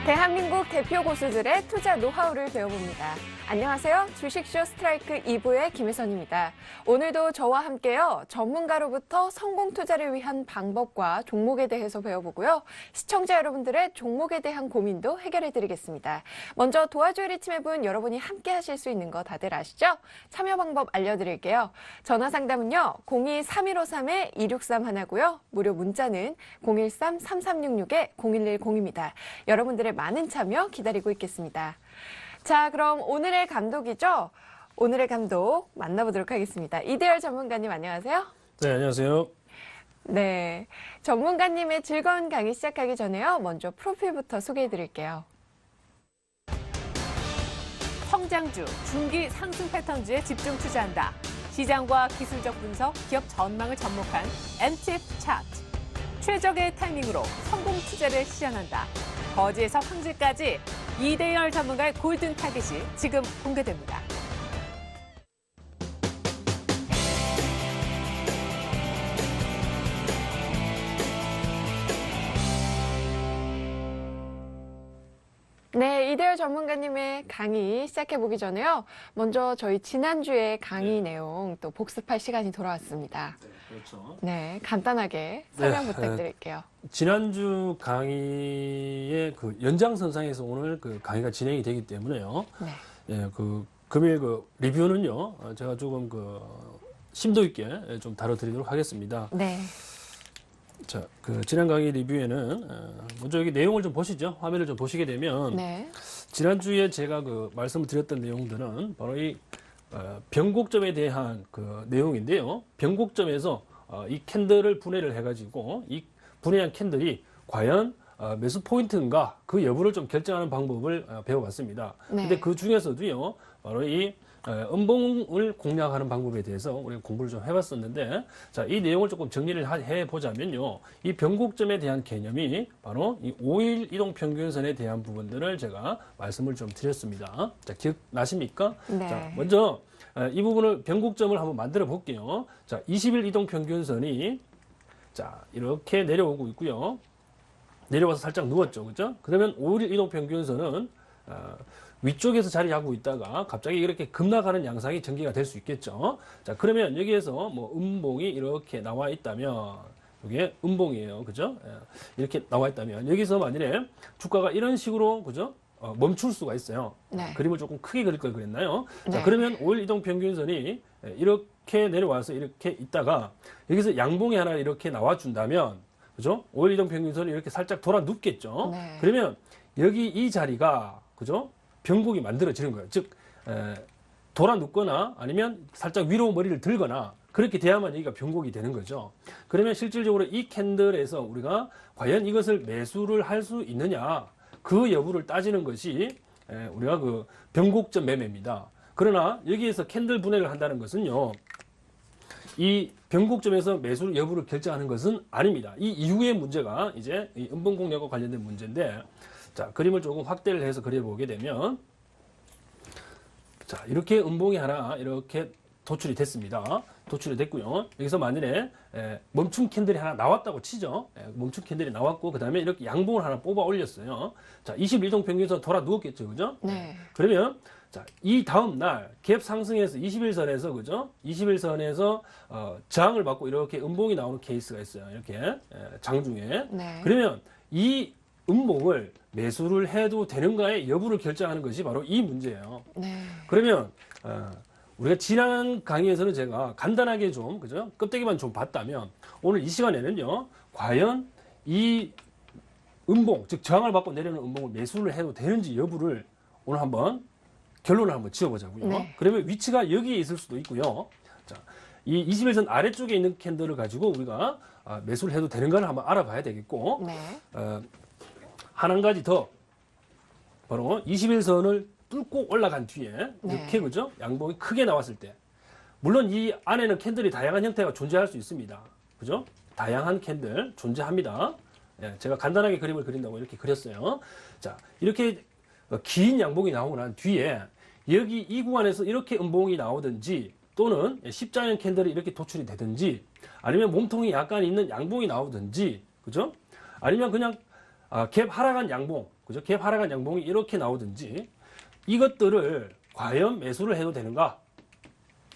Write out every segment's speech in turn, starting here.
대한민국 대표 고수들의 투자 노하우를 배워봅니다. 안녕하세요. 주식쇼 스트라이크 2부의 김혜선입니다. 오늘도 저와 함께요. 전문가로부터 성공 투자를 위한 방법과 종목에 대해서 배워보고요. 시청자 여러분들의 종목에 대한 고민도 해결해드리겠습니다. 먼저 도와줘야 리침해분 여러분이 함께 하실 수 있는 거 다들 아시죠? 참여 방법 알려드릴게요. 전화 상담은요. 02-3153-2631 하나고요. 무료 문자는 013-3366-0110입니다. 여러분들의 많은 참여 기다리고 있겠습니다. 자, 그럼 오늘의 감독이죠? 오늘의 감독 만나보도록 하겠습니다. 이대열 전문가님 안녕하세요. 네, 안녕하세요. 네, 전문가님의 즐거운 강의 시작하기 전에요. 먼저 프로필부터 소개해드릴게요. 성장주, 중기 상승 패턴주에 집중 투자한다. 시장과 기술적 분석, 기업 전망을 접목한 MTF 차트. 최적의 타이밍으로 성공 투자를 실현한다. 거지에서 황제까지 이대열 전문가의 골든 타깃이 지금 공개됩니다. 네, 이대열 전문가님의 강의 시작해보기 전에요. 먼저 저희 지난주에 강의 내용 또 복습할 시간이 돌아왔습니다. 네, 그렇죠. 네, 간단하게 설명 부탁드릴게요. 지난주 강의의 그 연장선상에서 오늘 그 강의가 진행이 되기 때문에요. 네. 예, 그 금일 그 리뷰는요, 제가 조금 그 심도 있게 좀 다뤄드리도록 하겠습니다. 네. 자, 그 지난 강의 리뷰에는 먼저 여기 내용을 좀 보시죠. 화면을 좀 보시게 되면 네. 지난주에 제가 그 말씀을 드렸던 내용들은 바로 이 변곡점에 대한 그 내용인데요. 변곡점에서 이 캔들을 분해를 해가지고 이 분해한 캔들이 과연 매수 포인트인가 그 여부를 좀 결정하는 방법을 배워봤습니다. 네. 근데 그 중에서도요, 바로 이 음봉을 공략하는 방법에 대해서 우리가 공부를 좀 해봤었는데, 자, 이 내용을 조금 정리를 해보자면요, 이 변곡점에 대한 개념이 바로 이 5일 이동 평균선에 대한 부분들을 제가 말씀을 좀 드렸습니다. 자, 기억나십니까? 네. 자, 먼저 이 부분을 변곡점을 한번 만들어 볼게요. 자, 20일 이동 평균선이 자, 이렇게 내려오고 있고요. 내려와서 살짝 누웠죠. 그죠? 그러면 5일 이동 평균선은 위쪽에서 자리하고 있다가 갑자기 이렇게 급락하는 양상이 전개가 될 수 있겠죠. 자, 그러면 여기에서 뭐 음봉이 이렇게 나와 있다면, 이게 음봉이에요. 그죠? 이렇게 나와 있다면, 여기서 만일에 주가가 이런 식으로, 그죠? 멈출 수가 있어요. 네. 그림을 조금 크게 그릴 걸 그랬나요? 자, 네. 그러면 5일 이동 평균선이 이렇게 내려와서 이렇게 있다가, 여기서 양봉이 하나 이렇게 나와준다면, 그죠? 5일 이동 평균선이 이렇게 살짝 돌아 눕겠죠? 네. 그러면 여기 이 자리가, 그죠? 변곡이 만들어지는 거예요. 즉, 돌아 눕거나 아니면 살짝 위로 머리를 들거나 그렇게 돼야만 여기가 변곡이 되는 거죠. 그러면 실질적으로 이 캔들에서 우리가 과연 이것을 매수를 할 수 있느냐, 그 여부를 따지는 것이 우리가 그 변곡점 매매입니다. 그러나 여기에서 캔들 분해를 한다는 것은요, 이 변곡점에서 매수 여부를 결정하는 것은 아닙니다. 이 이후의 문제가 이제 이 음봉 공략과 관련된 문제인데, 자, 그림을 조금 확대를 해서 그려보게 되면, 자, 이렇게 음봉이 하나 이렇게 도출이 됐습니다. 도출이 됐고요. 여기서 만일에 멈춤 캔들이 하나 나왔다고 치죠. 멈춤 캔들이 나왔고, 그 다음에 이렇게 양봉을 하나 뽑아 올렸어요. 자, 21동 평균선 돌아 누웠겠죠. 그죠? 네. 그러면, 자, 이 다음날 갭 상승해서 21선에서, 그죠? 21선에서 저항을 받고 이렇게 음봉이 나오는 케이스가 있어요. 이렇게 장중에. 네. 그러면 이 음봉을 매수를 해도 되는가의 여부를 결정하는 것이 바로 이 문제예요. 네. 그러면 우리가 지난 강의에서는 제가 간단하게 좀, 그죠? 껍데기만 좀 봤다면, 오늘 이 시간에는요, 과연 이 음봉, 즉 저항을 받고 내려오는 음봉을 매수를 해도 되는지 여부를 오늘 한번 결론을 한번 지어보자고요. 네. 그러면 위치가 여기에 있을 수도 있고요. 자, 이 21선 아래쪽에 있는 캔들을 가지고 우리가 매수를 해도 되는가를 한번 알아봐야 되겠고, 네. 한 가지 더, 바로 21선을 뚫고 올라간 뒤에 네. 이렇게 그죠? 양봉이 크게 나왔을 때 물론 이 안에는 캔들이 다양한 형태가 존재할 수 있습니다. 그죠? 다양한 캔들 존재합니다. 예, 제가 간단하게 그림을 그린다고 이렇게 그렸어요. 자, 이렇게 긴 양봉이 나오고 난 뒤에 여기 이 구간에서 이렇게 음봉이 나오든지 또는 십자형 캔들이 이렇게 도출이 되든지 아니면 몸통이 약간 있는 양봉이 나오든지 그죠? 아니면 그냥 갭 하락한 양봉, 그죠? 갭 하락한 양봉이 이렇게 나오든지 이것들을 과연 매수를 해도 되는가?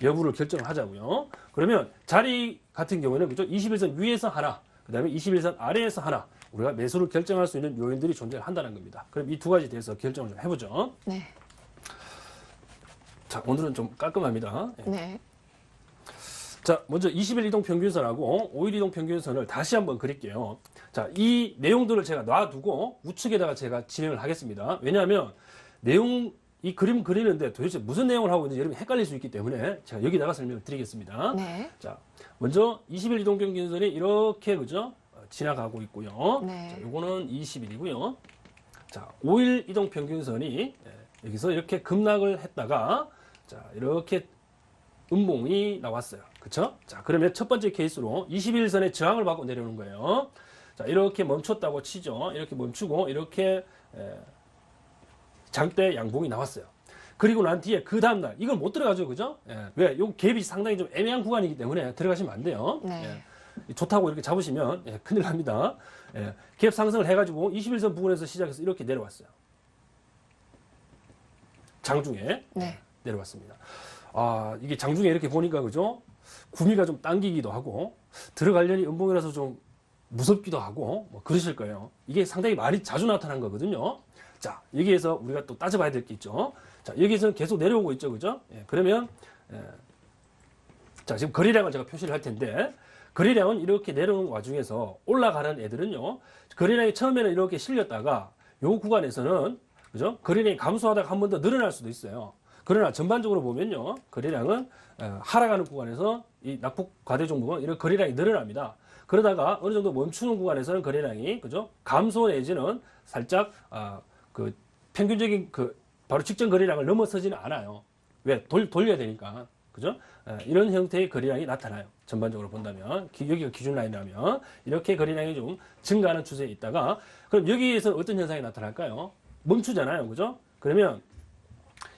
여부를 결정을 하자고요. 그러면 자리 같은 경우는 그죠? 21선 위에서 하나, 그다음에 21선 아래에서 하나 우리가 매수를 결정할 수 있는 요인들이 존재한다는 겁니다. 그럼 이 두 가지에 대해서 결정을 좀 해보죠. 네. 자, 오늘은 좀 깔끔합니다. 예. 네. 자, 먼저 20일 이동 평균선하고 5일 이동 평균선을 다시 한번 그릴게요. 자, 이 내용들을 제가 놔두고 우측에다가 제가 진행을 하겠습니다. 왜냐하면 이 그림 그리는데 도대체 무슨 내용을 하고 있는지 여러분이 헷갈릴 수 있기 때문에 제가 여기다가 설명을 드리겠습니다. 네. 자, 먼저 20일 이동 평균선이 이렇게 그죠? 지나가고 있고요. 네. 자, 요거는 20일이고요. 자, 5일 이동 평균선이 여기서 이렇게 급락을 했다가 자, 이렇게 음봉이 나왔어요. 그쵸? 자, 그러면 첫 번째 케이스로 21선의 저항을 받고 내려오는 거예요. 자, 이렇게 멈췄다고 치죠. 이렇게 멈추고, 이렇게, 장대 양봉이 나왔어요. 그리고 난 뒤에 그 다음날, 이걸 못 들어가죠. 그죠? 예. 왜? 요 갭이 상당히 좀 애매한 구간이기 때문에 들어가시면 안 돼요. 네. 예. 좋다고 이렇게 잡으시면, 큰일 납니다. 예. 갭 상승을 해가지고 21선 부근에서 시작해서 이렇게 내려왔어요. 장중에. 네. 내려왔습니다. 이게 장중에 이렇게 보니까 그죠? 구미가 좀 당기기도 하고 들어가려니 음봉이라서 좀 무섭기도 하고 뭐 그러실 거예요. 이게 상당히 많이 자주 나타난 거거든요. 자, 여기에서 우리가 또 따져봐야 될 게 있죠. 자, 여기에서는 계속 내려오고 있죠. 그죠? 예, 그러면 자, 지금 거래량을 제가 표시를 할 텐데 거래량은 이렇게 내려오는 와중에서 올라가는 애들은요. 거래량이 처음에는 이렇게 실렸다가 요 구간에서는 그죠? 거래량이 감소하다가 한 번 더 늘어날 수도 있어요. 그러나 전반적으로 보면요, 거래량은 하락하는 구간에서 이 낙폭 과대 종목은 이런 거래량이 늘어납니다. 그러다가 어느 정도 멈추는 구간에서는 거래량이 그죠 감소 내지는 살짝 그 평균적인 그 바로 직전 거래량을 넘어서지는 않아요. 왜 돌려야 되니까 그죠? 이런 형태의 거래량이 나타나요. 전반적으로 본다면 여기가 기준 라인이라면 이렇게 거래량이 좀 증가하는 추세에 있다가 그럼 여기에서 어떤 현상이 나타날까요? 멈추잖아요, 그죠? 그러면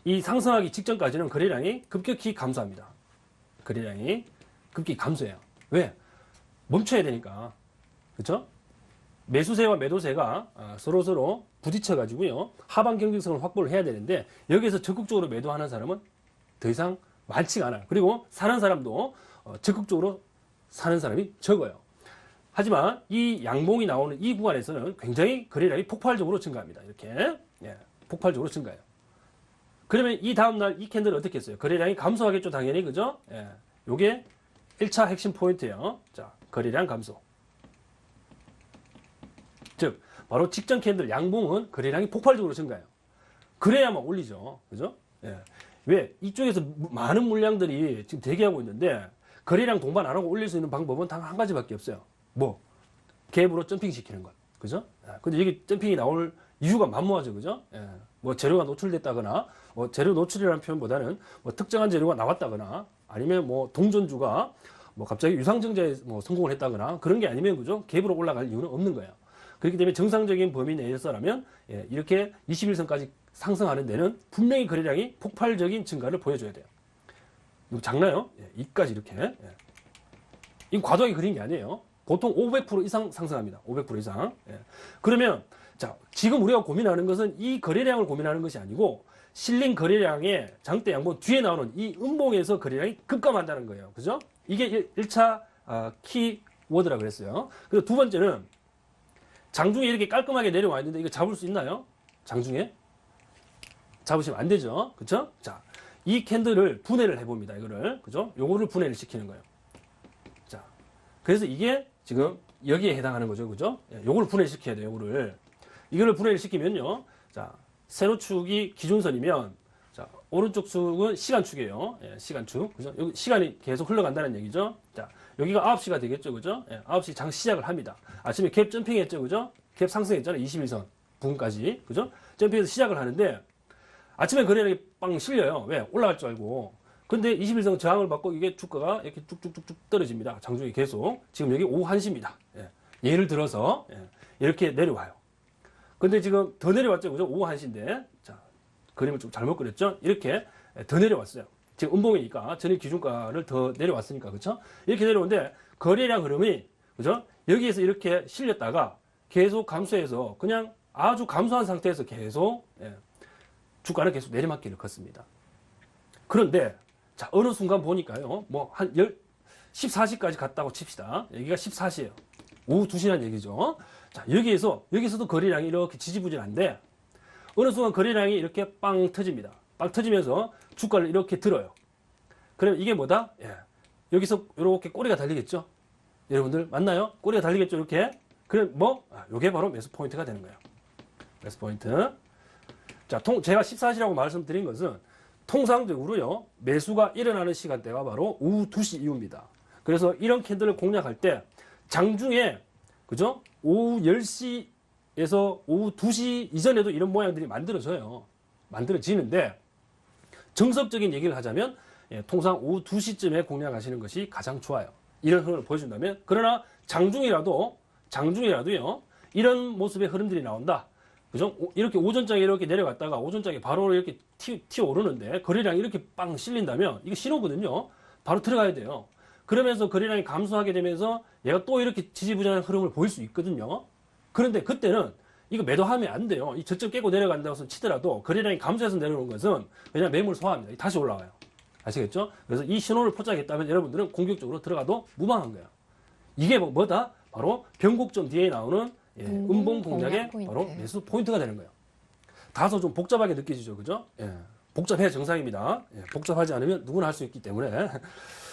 이 상승하기 직전까지는 거래량이 급격히 감소합니다. 거래량이 급격히 감소해요. 왜? 멈춰야 되니까. 그렇죠? 매수세와 매도세가 서로 부딪혀 가지고요. 하방 경직성을 확보를 해야 되는데 여기에서 적극적으로 매도하는 사람은 더 이상 많지가 않아요. 그리고 사는 사람도 적극적으로 사는 사람이 적어요. 하지만 이 양봉이 나오는 이 구간에서는 굉장히 거래량이 폭발적으로 증가합니다. 이렇게 폭발적으로 증가해요. 그러면 이 다음날 이 캔들은 어떻게 했어요? 거래량이 감소하겠죠, 당연히. 그죠? 예. 요게 1차 핵심 포인트예요. 자, 거래량 감소. 즉, 바로 직전 캔들 양봉은 거래량이 폭발적으로 증가해요. 그래야만 올리죠. 그죠? 예. 왜? 이쪽에서 많은 물량들이 지금 대기하고 있는데 거래량 동반 안 하고 올릴 수 있는 방법은 단 한 가지밖에 없어요. 뭐? 갭으로 점핑 시키는 것. 그죠? 예. 근데 여기 점핑이 나올 이유가 만무하죠. 그죠? 예. 뭐 재료가 노출됐다거나 재료 노출이라는 표현보다는 뭐 특정한 재료가 나왔다거나 아니면 뭐 동전주가 뭐 갑자기 유상증자에 뭐 성공을 했다거나 그런 게 아니면 그죠? 갭으로 올라갈 이유는 없는 거예요. 그렇기 때문에 정상적인 범위 내에서라면 이렇게 21선까지 상승하는 데는 분명히 거래량이 폭발적인 증가를 보여줘야 돼요. 이거 작나요? 이까지 이렇게. 이 과도하게 그린 게 아니에요. 보통 500% 이상 상승합니다. 500% 이상. 그러면 자, 지금 우리가 고민하는 것은 이 거래량을 고민하는 것이 아니고 실린 거래량의 장대 양봉 뒤에 나오는 이 음봉에서 거래량이 급감한다는 거예요. 그죠? 이게 1차 키워드라 그랬어요. 그리고 두 번째는 장중에 이렇게 깔끔하게 내려와 있는데 이거 잡을 수 있나요? 장중에? 잡으시면 안 되죠. 그쵸? 자, 이 캔들을 분해를 해봅니다. 이거를. 그죠? 요거를 분해를 시키는 거예요. 자, 그래서 이게 지금 여기에 해당하는 거죠. 그죠? 요거를 분해시켜야 돼요. 요거를. 이거를 분해를 시키면요. 자, 세로축이 기준선이면, 자, 오른쪽 축은 시간축이에요. 시간축. 그죠? 여기 시간이 계속 흘러간다는 얘기죠. 자, 여기가 9시가 되겠죠. 그죠? 9시 장 시작을 합니다. 아침에 갭 점핑 했죠. 그죠? 갭 상승했잖아요. 21선 부근까지. 그죠? 점핑해서 시작을 하는데, 아침에 거래량이 빵 실려요. 왜? 올라갈 줄 알고. 근데 21선 저항을 받고 이게 주가가 이렇게 쭉쭉쭉쭉 떨어집니다. 장중에 계속. 지금 여기 오후 1시입니다. 예. 예를 들어서 이렇게 내려와요. 근데 지금 더 내려왔죠. 그죠? 오후 1시인데. 자, 그림을 좀 잘못 그렸죠? 이렇게 더 내려왔어요. 지금 음봉이니까 전일 기준가를 더 내려왔으니까. 그렇죠? 이렇게 내려오는데 거래량 흐름이 그죠? 여기에서 이렇게 실렸다가 계속 감소해서 그냥 아주 감소한 상태에서 계속 주가는 계속 내리막길을 걷습니다. 그런데 자, 어느 순간 보니까요. 뭐 한 14시까지 갔다고 칩시다. 여기가 14시예요. 오후 2시란 얘기죠. 자, 여기서도 거래량이 이렇게 지지부진한데 어느 순간 거래량이 이렇게 빵 터집니다. 빵 터지면서 주가를 이렇게 들어요. 그럼 이게 뭐다? 여기서 이렇게 꼬리가 달리겠죠? 여러분들 맞나요? 꼬리가 달리겠죠? 이렇게. 그럼 뭐? 요게 바로 매수 포인트가 되는 거예요. 매수 포인트. 자, 제가 14시라고 말씀드린 것은 통상적으로요, 매수가 일어나는 시간대가 바로 오후 2시 이후입니다. 그래서 이런 캔들을 공략할 때 장중에, 그죠? 오후 10시에서 오후 2시 이전에도 이런 모양들이 만들어져요. 만들어지는데, 정석적인 얘기를 하자면, 통상 오후 2시쯤에 공략하시는 것이 가장 좋아요. 이런 흐름을 보여준다면, 그러나 장중이라도요, 이런 모습의 흐름들이 나온다. 그죠? 이렇게 오전장에 이렇게 내려갔다가 오전장에 바로 이렇게 튀어 오르는데 거래량이 이렇게 빵 실린다면 이거 신호거든요. 바로 들어가야 돼요. 그러면서 거래량이 감소하게 되면서 얘가 또 이렇게 지지부진한 흐름을 보일 수 있거든요. 그런데 그때는 이거 매도하면 안 돼요. 이 저점 깨고 내려간다고 치더라도 거래량이 감소해서 내려오는 것은 그냥 매물 소화합니다. 다시 올라와요. 아시겠죠? 그래서 이 신호를 포착했다면 여러분들은 공격적으로 들어가도 무방한 거예요. 이게 뭐다? 바로 변곡점 뒤에 나오는 음봉 공략의 바로 매수 포인트가 되는 거예요. 다소 좀 복잡하게 느껴지죠, 그죠? 복잡해야 정상입니다. 복잡하지 않으면 누구나 할 수 있기 때문에.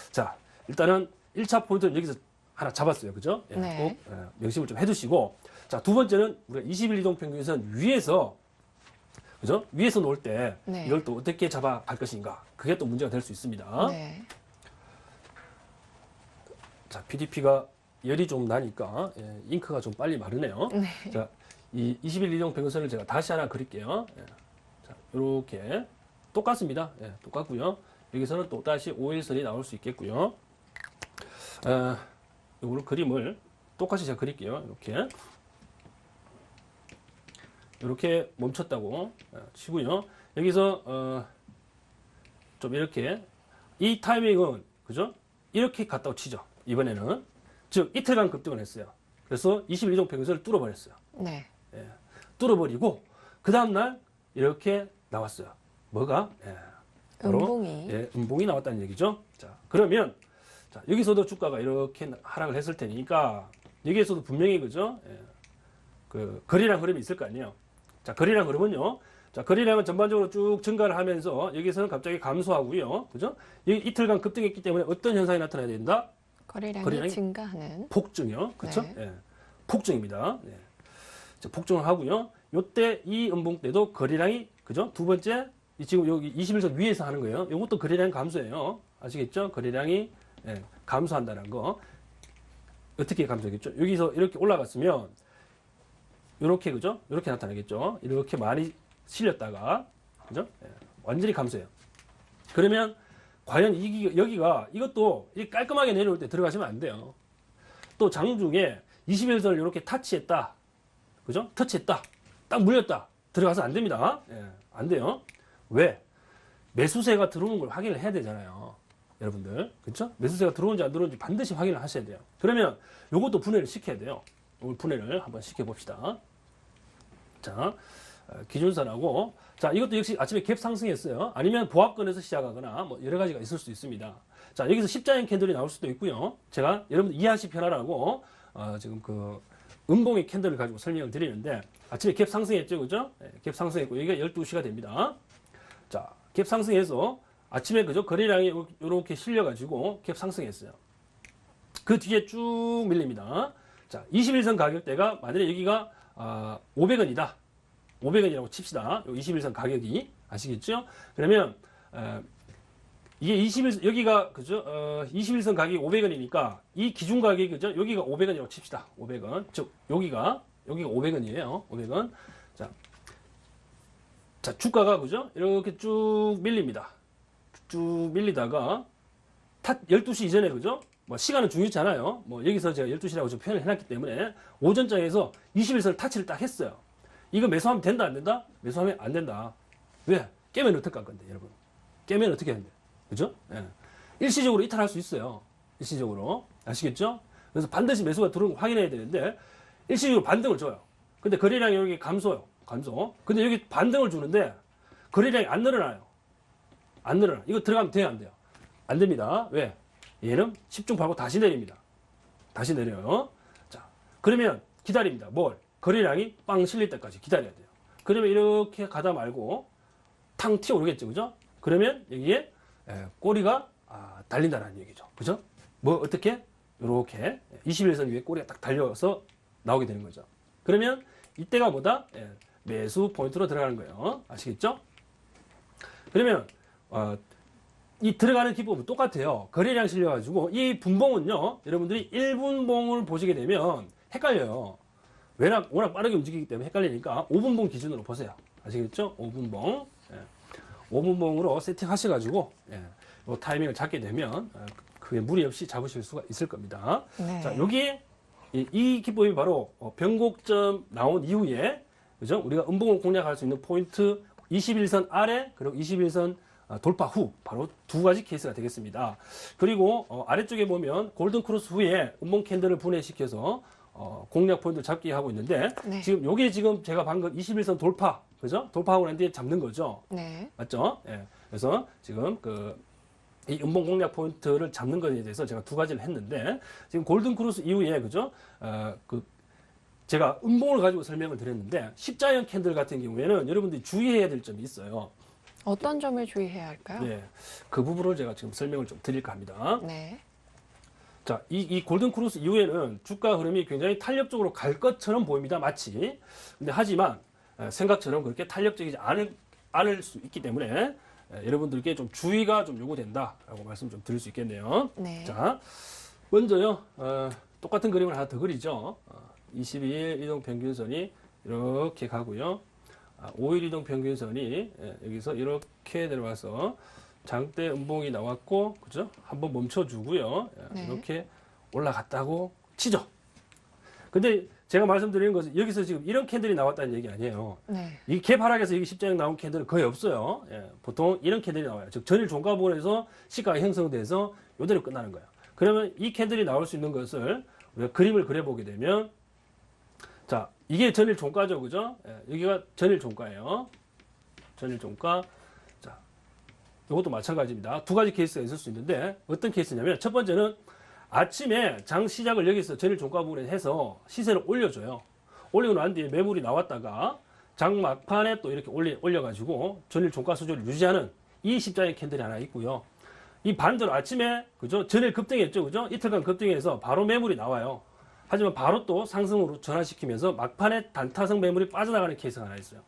자, 일단은 1차 포인트는 여기서 하나 잡았어요, 그죠? 꼭 명심을 좀 해두시고. 자, 두 번째는 우리가 20일 이동 평균선 위에서, 그죠? 위에서 놓을 때 이걸 또 어떻게 잡아갈 것인가. 그게 또 문제가 될 수 있습니다. 자, PDP가 열이 좀 나니까 잉크가 좀 빨리 마르네요. 자, 이 20일 이동 평균선을 제가 다시 하나 그릴게요. 자, 이렇게 똑같습니다. 똑같고요. 여기서는 또 다시 5일선이 나올 수 있겠고요. 이거를 그림을 똑같이 제가 그릴게요. 이렇게 멈췄다고 치고요. 여기서 좀 이렇게 이 타이밍은 그죠? 이렇게 갔다고 치죠. 이번에는. 즉 이틀간 급등을 했어요. 그래서 20일 이동 평균선을 뚫어버렸어요. 뚫어버리고 그 다음날 이렇게 나왔어요. 뭐가? 바로 음봉이. 음봉이 나왔다는 얘기죠. 자, 그러면 자, 여기서도 주가가 이렇게 하락을 했을 테니까 여기에서도 분명히 그죠? 그 거래량 흐름이 있을 거 아니에요. 자, 거래량 흐름은요. 자, 거래량은 전반적으로 쭉 증가를 하면서 여기서는 갑자기 감소하고요. 그죠? 여기 이틀간 급등했기 때문에 어떤 현상이 나타나야 된다? 거래량이 증가하는 폭증이요. 그렇죠? 폭증입니다. 자, 폭증을 하고요. 요때 이 음봉 때도 거래량이 그죠? 두 번째 지금 여기 21선 위에서 하는 거예요. 이것도 거래량 감소예요. 아시겠죠? 거래량이 감소한다는 거. 어떻게 감소하겠죠? 여기서 이렇게 올라갔으면 이렇게 그죠? 이렇게 나타나겠죠? 이렇게 많이 실렸다가 그죠? 완전히 감소해요. 그러면 과연 여기가 이것도 깔끔하게 내려올 때 들어가시면 안 돼요. 또 장중에 21선을 이렇게 터치했다. 그죠? 터치했다. 딱 물렸다. 들어가서 안 됩니다. 안 돼요. 왜? 매수세가 들어오는 걸 확인을 해야 되잖아요. 여러분들. 그렇죠? 매수세가 들어오는지 안 들어오는지 반드시 확인을 하셔야 돼요. 그러면 이것도 분해를 시켜야 돼요. 이걸 분해를 한번 시켜봅시다. 자, 기준선하고 자, 이것도 역시 아침에 갭 상승했어요. 아니면 보합권에서 시작하거나 뭐 여러 가지가 있을 수도 있습니다. 자, 여기서 십자인 캔들이 나올 수도 있고요. 제가 여러분들 이해하시 편하라고 지금 그 음봉의 캔들을 가지고 설명을 드리는데 아침에 갭 상승했죠, 그죠? 갭 상승했고 여기가 12시가 됩니다. 자, 갭 상승해서 아침에 그죠? 거래량이 이렇게 실려가지고 갭 상승했어요. 그 뒤에 쭉 밀립니다. 자, 21선 가격대가 만약에 여기가 500원이다. 500원이라고 칩시다. 21선 가격이 아시겠죠? 그러면 이게 여기가 그죠? 21선 가격이 500원이니까 이 기준 가격이 그죠? 여기가 500원이라고 칩시다. 500원. 즉 여기가 500원이에요. 500원. 자, 자, 주가가 그죠? 이렇게 쭉 밀립니다. 쭉 밀리다가 12시 이전에 그죠? 뭐 시간은 중요하잖아요. 뭐 여기서 제가 12시라고 좀 표현을 해놨기 때문에 오전장에서 21선을 타치를 딱 했어요. 이거 매수하면 된다 안 된다? 매수하면 안 된다. 왜? 깨면 어떻게 할 건데 여러분? 깨면 어떻게 하는데? 그죠? 예. 일시적으로 이탈할 수 있어요. 일시적으로. 아시겠죠? 그래서 반드시 매수가 들어오는 거 확인해야 되는데 일시적으로 반등을 줘요. 근데 거래량이 여기 감소요. 감소. 근데 여기 반등을 주는데 거래량이 안 늘어나요. 안 늘어나. 이거 들어가면 돼요, 안 돼요? 안 됩니다. 왜? 얘는 10중 팔고 다시 내립니다. 다시 내려요. 자, 그러면 기다립니다. 뭘? 거래량이 빵 실릴 때까지 기다려야 돼요. 그러면 이렇게 가다 말고 탕 튀어오르겠죠, 그죠? 그러면 여기에 꼬리가 달린다는 얘기죠, 그죠? 뭐 어떻게? 이렇게 21선 위에 꼬리가 딱 달려서 나오게 되는 거죠. 그러면 이때가 뭐다? 매수 포인트로 들어가는 거예요. 아시겠죠? 그러면 이 들어가는 기법은 똑같아요. 거래량 실려가지고 이 분봉은요, 여러분들이 1분봉을 보시게 되면 헷갈려요. 워낙 빠르게 움직이기 때문에 헷갈리니까 5분봉 기준으로 보세요. 아시겠죠? 5분봉. 5분봉으로 세팅하셔가지고 이 타이밍을 잡게 되면 그게 무리 없이 잡으실 수가 있을 겁니다. 네. 자, 여기 이 기법이 바로 변곡점 나온 이후에 그죠? 우리가 음봉을 공략할 수 있는 포인트 21선 아래 그리고 21선 돌파 후 바로 두 가지 케이스가 되겠습니다. 그리고 아래쪽에 보면 골든 크로스 후에 음봉 캔들을 분해시켜서 공략 포인트를 잡기 하고 있는데 네. 지금 요게 지금 제가 방금 21선 돌파 그죠? 돌파하고 난 뒤에 잡는 거죠. 네. 맞죠? 예. 그래서 지금 이 음봉 공략 포인트를 잡는 것에 대해서 제가 두 가지를 했는데 지금 골든 크로스 이후에 그죠? 제가 음봉을 가지고 설명을 드렸는데 십자형 캔들 같은 경우에는 여러분들이 주의해야 될 점이 있어요. 어떤 점을 주의해야 할까요? 네. 그 부분을 제가 지금 설명을 좀 드릴까 합니다. 네. 자, 이 골든 크로스 이후에는 주가 흐름이 굉장히 탄력적으로 갈 것처럼 보입니다. 마치. 근데 하지만 생각처럼 그렇게 탄력적이지 않을 수 있기 때문에 여러분들께 좀 주의가 좀 요구된다라고 말씀 좀 드릴 수 있겠네요. 네. 자, 먼저요, 똑같은 그림을 하나 더 그리죠. 22일 이동 평균선이 이렇게 가고요. 5일 이동 평균선이 여기서 이렇게 내려와서 장대 음봉이 나왔고, 그죠? 한번 멈춰주고요. 네. 이렇게 올라갔다고 치죠. 근데 제가 말씀드리는 것은 여기서 지금 이런 캔들이 나왔다는 얘기 아니에요. 네. 이 개파락에서 여기 십자형 나온 캔들은 거의 없어요. 보통 이런 캔들이 나와요. 즉 전일 종가 부분에서 시가가 형성돼서 요대로 끝나는 거예요. 그러면 이 캔들이 나올 수 있는 것을 우리가 그림을 그려보게 되면 자, 이게 전일 종가죠, 그죠? 여기가 전일 종가예요. 전일 종가. 자, 이것도 마찬가지입니다. 두 가지 케이스가 있을 수 있는데 어떤 케이스냐면 첫 번째는 아침에 장 시작을 여기서 전일 종가 부분에 해서 시세를 올려줘요. 올리고 난 뒤에 매물이 나왔다가 장 막판에 또 이렇게 올려가지고 전일 종가 수준을 유지하는 이 십자형 캔들이 하나 있고요. 이 반대로 아침에 그죠? 전일 급등했죠, 그죠? 이틀간 급등해서 바로 매물이 나와요. 하지만 바로 또 상승으로 전환시키면서 막판에 단타성 매물이 빠져나가는 케이스가 하나 있어요.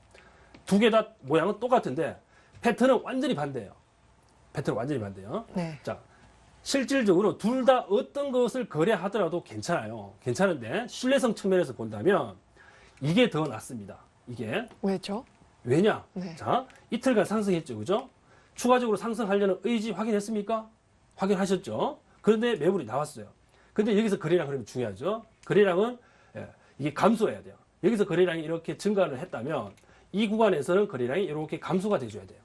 두 개 다 모양은 똑같은데 패턴은 완전히 반대예요. 패턴은 완전히 반대예요. 네. 자, 실질적으로 둘 다 어떤 것을 거래하더라도 괜찮아요. 괜찮은데 신뢰성 측면에서 본다면 이게 더 낫습니다. 이게 왜죠? 왜냐? 네. 자, 이틀간 상승했죠, 그죠? 추가적으로 상승하려는 의지 확인했습니까? 확인하셨죠? 그런데 매물이 나왔어요. 근데 여기서 거래량 그러면 중요하죠. 거래량은 이게 감소해야 돼요. 여기서 거래량이 이렇게 증가를 했다면 이 구간에서는 거래량이 이렇게 감소가 돼줘야 돼요.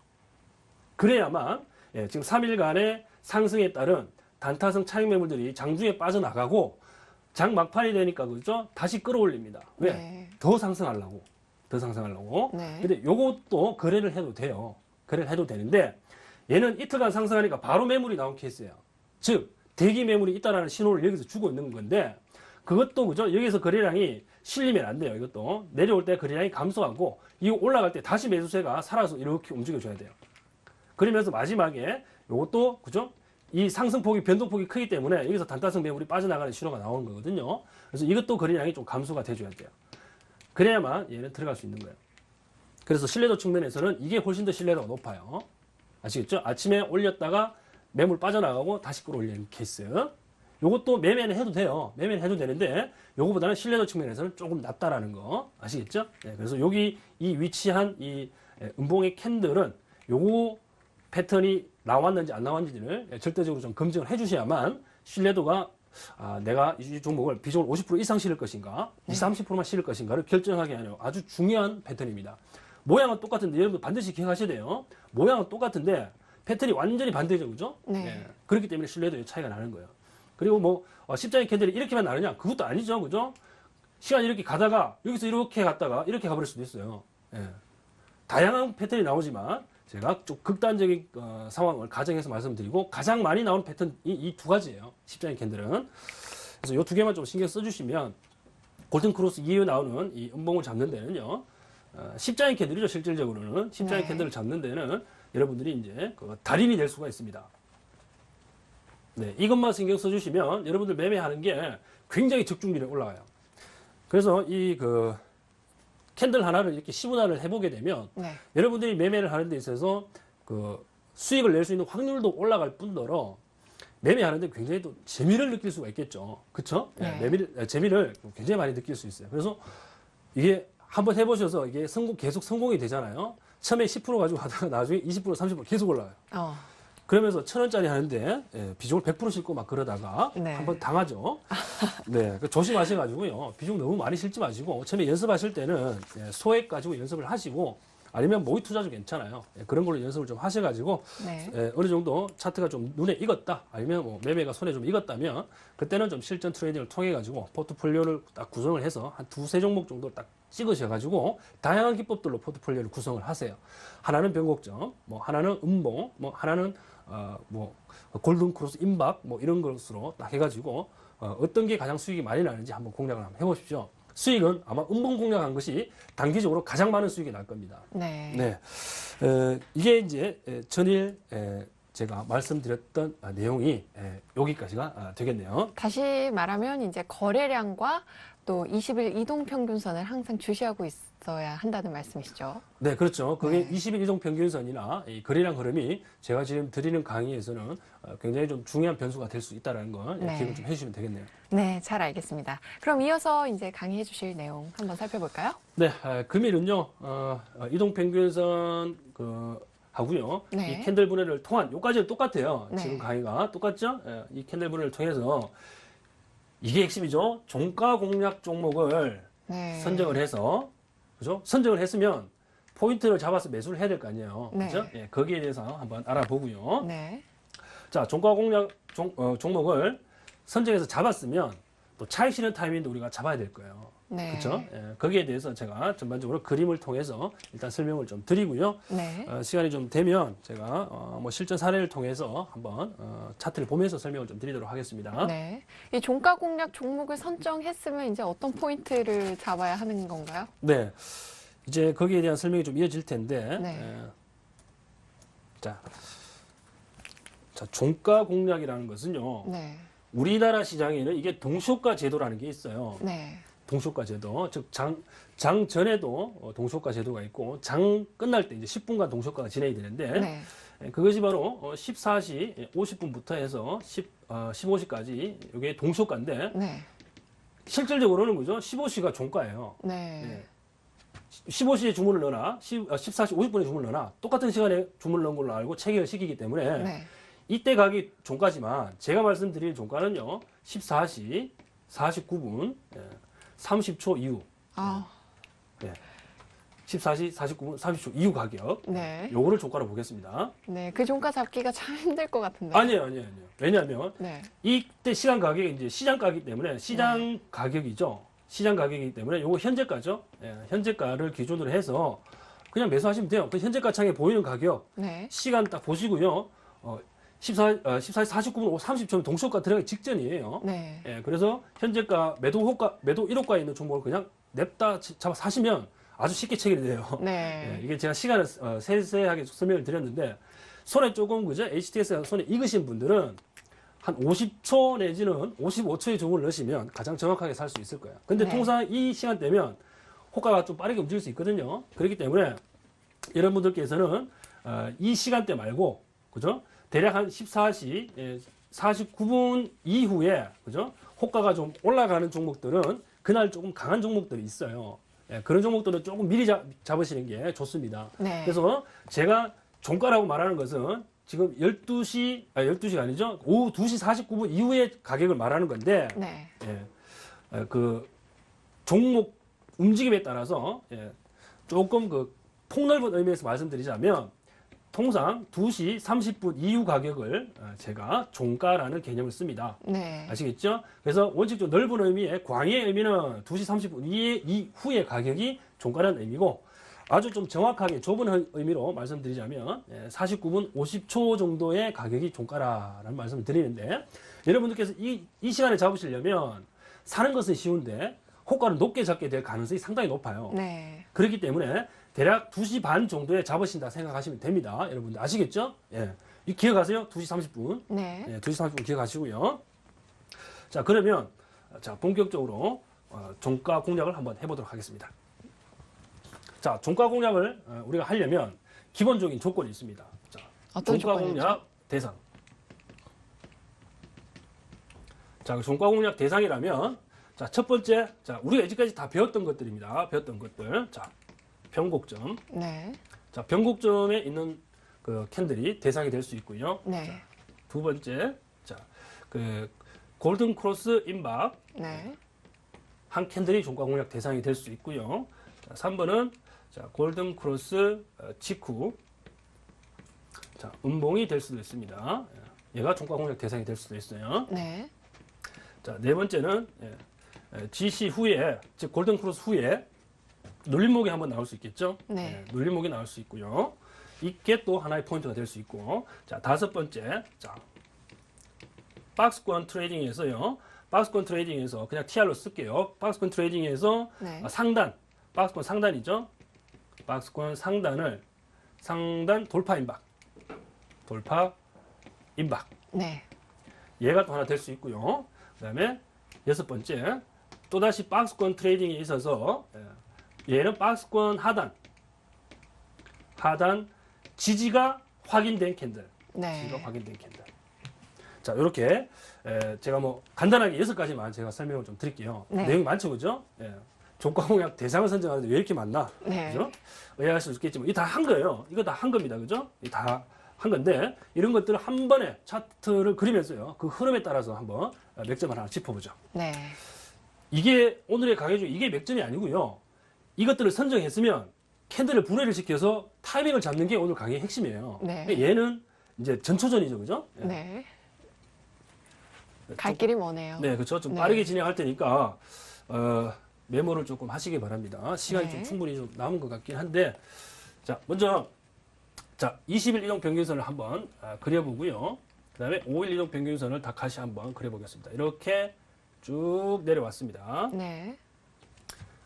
그래야만 지금 3일간의 상승에 따른 단타성 차익 매물들이 장중에 빠져나가고 장 막판이 되니까 그죠? 다시 끌어올립니다. 왜? 네. 더 상승하려고. 더 상승하려고. 네. 근데 요것도 거래를 해도 돼요. 거래를 해도 되는데 얘는 이틀간 상승하니까 바로 매물이 나온 케이스예요. 즉 대기 매물이 있다라는 신호를 여기서 주고 있는 건데 그것도 그죠? 여기서 거래량이 실리면 안 돼요. 이것도 내려올 때 거래량이 감소하고 이거 올라갈 때 다시 매수세가 살아서 이렇게 움직여줘야 돼요. 그러면서 마지막에 이것도 그죠? 이 상승폭이 변동폭이 크기 때문에 여기서 단타성 매물이 빠져나가는 신호가 나오는 거거든요. 그래서 이것도 거래량이 좀 감소가 돼줘야 돼요. 그래야만 얘는 들어갈 수 있는 거예요. 그래서 신뢰도 측면에서는 이게 훨씬 더 신뢰도가 높아요. 아시겠죠? 아침에 올렸다가 매물 빠져나가고 다시 끌어올리는 케이스. 요것도 매매는 해도 돼요. 매매는 해도 되는데 요거보다는 신뢰도 측면에서는 조금 낮다라는 거 아시겠죠? 네, 그래서 여기 이 위치한 이 음봉의 캔들은 요거 패턴이 나왔는지 안 나왔는지를 절대적으로 좀 검증을 해주셔야만 신뢰도가 내가 이 종목을 비중을 50% 이상 실을 것인가, 20, 30%만 실을 것인가를 결정하게 하는 아주 중요한 패턴입니다. 모양은 똑같은데 여러분 반드시 기억하셔야 돼요. 모양은 똑같은데 패턴이 완전히 반대죠, 그죠? 네. 그렇기 때문에 신뢰도의 차이가 나는 거예요. 그리고 뭐 십자인 캔들이 이렇게만 나느냐? 그것도 아니죠, 그죠? 시간이 이렇게 가다가 여기서 이렇게 갔다가 이렇게 가버릴 수도 있어요. 다양한 패턴이 나오지만 제가 좀 극단적인 상황을 가정해서 말씀드리고 가장 많이 나오는 패턴이 이 두 가지예요. 십자인 캔들은. 그래서 이 두 개만 좀 신경 써주시면 골든 크로스 이후에 나오는 이 음봉을 잡는 데는요. 십자인 캔들이죠. 실질적으로는 십자인 네. 캔들을 잡는 데는 여러분들이 이제 그 달인이 될 수가 있습니다. 네, 이것만 신경 써주시면 여러분들 매매하는 게 굉장히 적중률이 올라가요. 그래서 이 캔들 하나를 이렇게 시분할을 해보게 되면 네. 여러분들이 매매를 하는 데 있어서 그 수익을 낼 수 있는 확률도 올라갈 뿐더러 매매하는데 굉장히 또 재미를 느낄 수가 있겠죠. 그쵸? 네. 재미를 굉장히 많이 느낄 수 있어요. 그래서 이게 한번 해보셔서 이게 계속 성공이 되잖아요. 처음에 10% 가지고 하다가 나중에 20%, 30% 계속 올라가요. 그러면서 1,000원짜리 하는데 비중을 100% 싣고 막 그러다가 네. 한번 당하죠. 네, 조심하셔가지고요. 비중 너무 많이 싣지 마시고 처음에 연습하실 때는 소액 가지고 연습을 하시고 아니면 모의 투자도 괜찮아요. 그런 걸로 연습을 좀 하셔가지고 네. 어느 정도 차트가 좀 눈에 익었다 아니면 뭐 매매가 손에 좀 익었다면 그때는 좀 실전 트레이딩을 통해 가지고 포트폴리오를 딱 구성을 해서 한 두세 종목 정도 딱 찍으셔가지고 다양한 기법들로 포트폴리오를 구성을 하세요. 하나는 변곡점, 뭐 하나는 음봉, 뭐 하나는 뭐 골든 크로스 임박 뭐 이런 것으로 딱 해가지고 어떤 게 가장 수익이 많이 나는지 한번 공략을 한번 해보십시오. 수익은 아마 음봉 공략한 것이 단기적으로 가장 많은 수익이 날 겁니다. 네. 네, 이게 이제 전일 제가 말씀드렸던 내용이 여기까지가 되겠네요. 다시 말하면 이제 거래량과 또 20일 이동 평균선을 항상 주시하고 있어야 한다는 말씀이시죠. 네, 그렇죠. 그게 네. 20일 이동 평균선이나 이 거래량 흐름이 제가 지금 드리는 강의에서는 굉장히 좀 중요한 변수가 될 수 있다는 거 네. 기억을 좀 해주시면 되겠네요. 네, 잘 알겠습니다. 그럼 이어서 이제 강의해 주실 내용 한번 살펴볼까요? 네, 금일은요, 이동 평균선 하고요. 네. 이 캔들 분해를 통한 요까지는 똑같아요. 네. 지금 강의가 똑같죠? 이 캔들 분해를 통해서 이게 핵심이죠. 종가 공략 종목을 네. 선정을 해서 그죠? 선정을 했으면 포인트를 잡아서 매수를 해야 될 거 아니에요. 네. 그죠? 예, 거기에 대해서 한번 알아보고요. 네. 자, 종가 공략 종목을 선정해서 잡았으면 또 차익 실현 타이밍도 우리가 잡아야 될 거예요. 네. 그렇죠? 예, 거기에 대해서 제가 전반적으로 그림을 통해서 일단 설명을 좀 드리고요. 네. 시간이 좀 되면 제가 뭐 실전 사례를 통해서 한번 차트를 보면서 설명을 좀 드리도록 하겠습니다. 네. 이 종가 공략 종목을 선정했으면 이제 어떤 포인트를 잡아야 하는 건가요? 네. 이제 거기에 대한 설명이 좀 이어질 텐데. 네. 자, 종가 공략이라는 것은요. 네. 우리나라 시장에는 이게 동시효과 제도라는 게 있어요. 네. 동시효과 제도. 즉, 장 전에도 동시효과 제도가 있고, 장 끝날 때 이제 10분간 동시효과가 진행이 되는데, 네. 그것이 바로 14시 50분부터 해서 15시까지 이게 동시효과인데, 네. 실질적으로는 그죠? 15시가 종가예요. 네. 15시에 주문을 넣어놔, 14시 50분에 주문을 넣어놔, 똑같은 시간에 주문을 넣은 걸로 알고 체결을 시키기 때문에, 네. 이때 가격이 종가지만, 제가 말씀드린 종가는요, 14시 49분 30초 이후, 아, 14시 49분 30초 이후 가격, 네. 요거를 종가로 보겠습니다. 네. 그 종가 잡기가 참 힘들 것 같은데. 아니에요. 왜냐하면, 네. 이때 시간 가격이 이제 시장 가격이기 때문에, 시장 가격이죠. 시장 가격이기 때문에, 요거 현재가죠. 현재가를 기준으로 해서 그냥 매수하시면 돼요. 그 현재가 창에 보이는 가격, 네. 시간 딱 보시고요. 14시 49분 30초 동시효과 들어가기 직전이에요. 네. 그래서 현재가 매도 1호가에 있는 종목을 그냥 냅다 잡아 사시면 아주 쉽게 체결이 돼요. 네. 이게 제가 시간을 세세하게 설명을 드렸는데 손에 조금 그죠? HTS가 손에 익으신 분들은 한 50초 내지는 55초의 주문을 넣으시면 가장 정확하게 살 수 있을 거예요. 근데 네. 통상 이 시간대면 호가가 좀 빠르게 움직일 수 있거든요. 그렇기 때문에 여러분들께서는 이 시간대 말고 그죠? 대략 한 14시 49분 이후에 그죠? 호가가 좀 올라가는 종목들은 그날 조금 강한 종목들이 있어요. 그런 종목들은 조금 미리 잡으시는 게 좋습니다. 네. 그래서 제가 종가라고 말하는 것은 지금 12시가 아니죠. 오후 2시 49분 이후의 가격을 말하는 건데, 네. 그 종목 움직임에 따라서 조금 그 폭넓은 의미에서 말씀드리자면 통상 2시 30분 이후 가격을 제가 종가라는 개념을 씁니다. 네. 아시겠죠? 그래서 원칙적으로 넓은 의미의 광의의 의미는 2시 30분 이후의 가격이 종가라는 의미고 아주 좀 정확하게 좁은 의미로 말씀드리자면 49분 50초 정도의 가격이 종가라는 말씀을 드리는데 여러분들께서 이 시간에 잡으시려면 사는 것은 쉬운데 호가를 높게 잡게 될 가능성이 상당히 높아요. 네. 그렇기 때문에 대략 2시 반 정도에 잡으신다 생각하시면 됩니다. 여러분들 아시겠죠? 이 기억하세요? 2시 30분. 네. 2시 30분 기억하시고요. 자, 그러면 자, 본격적으로 종가 공략을 한번 해보도록 하겠습니다. 자, 종가 공략을 우리가 하려면 기본적인 조건이 있습니다. 자, 어떤 종가 조건이죠? 공략 대상. 자, 그 종가 공략 대상이라면 자, 첫 번째, 자, 우리가 이제까지 다 배웠던 것들입니다. 배웠던 것들. 자, 변곡점. 네. 자, 변곡점에 있는 그 캔들이 대상이 될 수 있고요. 네. 자, 두 번째, 자, 그 골든 크로스 임박 네. 한 캔들이 종가 공략 대상이 될 수 있고요. 자, 3번은 자, 골든 크로스 직후 자, 음봉이 될 수도 있습니다. 얘가 종가 공략 대상이 될 수도 있어요. 네. 자, 네 번째는 GC 후에, 즉 골든 크로스 후에 눌림목이 한번 나올 수 있겠죠? 네. 눌림목이 나올 수 있고요. 이게 또 하나의 포인트가 될 수 있고. 자, 다섯 번째. 자, 박스권 트레이딩에서요. 박스권 트레이딩에서 그냥 TR로 쓸게요. 박스권 트레이딩에서 네. 상단, 박스권 상단이죠. 박스권 상단 돌파 임박. 돌파 임박. 네. 얘가 또 하나 될 수 있고요. 그다음에 여섯 번째. 또다시 박스권 트레이딩에 있어서 얘는 박스권 하단 지지가 확인된 캔들. 네. 지지가 확인된 캔들. 자, 이렇게 제가 뭐 간단하게 6가지만 제가 설명을 좀 드릴게요. 네. 내용이 많죠, 그죠? 종가 공략 대상을 선정하는데 왜 이렇게 많나? 네. 그죠? 의아할 수 있겠지만 이게 다 한 거예요. 이거 다 한 겁니다, 그죠? 이게 다 한 건데 이런 것들을 한 번에 차트를 그리면서요. 그 흐름에 따라서 한번 맥점을 하나 짚어보죠. 네. 이게 오늘의 강의 중 이게 맥점이 아니고요. 이것들을 선정했으면 캔들을 분해를 시켜서 타이밍을 잡는 게 오늘 강의의 핵심이에요. 네. 근데 얘는 이제 전초전이죠, 그죠? 네. 갈 길이 머네요. 네, 그렇죠. 좀 네. 빠르게 진행할 테니까 메모를 조금 하시기 바랍니다. 시간이 네. 좀 충분히 좀 남은 것 같긴 한데, 자, 먼저 자 20일 이동 평균선을 한번 그려보고요. 그다음에 5일 이동 평균선을 다시 한번 그려보겠습니다. 이렇게 쭉 내려왔습니다. 네.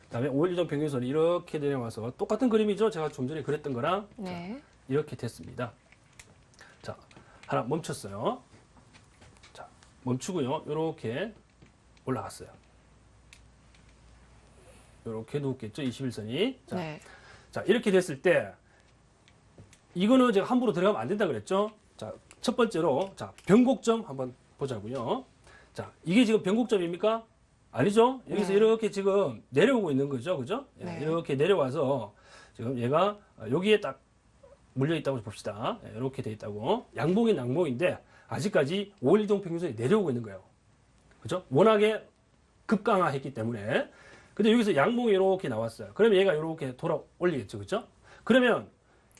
그다음에 5일 이동 평균선이 이렇게 내려와서 똑같은 그림이죠. 제가 좀 전에 그렸던 거랑 네. 이렇게 됐습니다. 자, 하나 멈췄어요. 자, 멈추고요. 이렇게 올라갔어요. 이렇게 누웠겠죠. 21선이. 자, 네. 자, 이렇게 됐을 때 이거는 제가 함부로 들어가면 안 된다 그랬죠. 자, 첫 번째로 자, 변곡점 한번 보자고요. 자, 이게 지금 변곡점입니까? 아니죠. 여기서 네. 이렇게 지금 내려오고 있는 거죠. 그죠? 네. 이렇게 내려와서 지금 얘가 여기에 딱 물려 있다고 봅시다. 이렇게 돼 있다고. 양봉인 양봉인데 아직까지 5일 이동 평균선이 내려오고 있는 거예요. 그죠? 워낙에 급강하했기 때문에. 근데 여기서 양봉이 이렇게 나왔어요. 그러면 얘가 이렇게 돌아 올리겠죠. 그죠? 그러면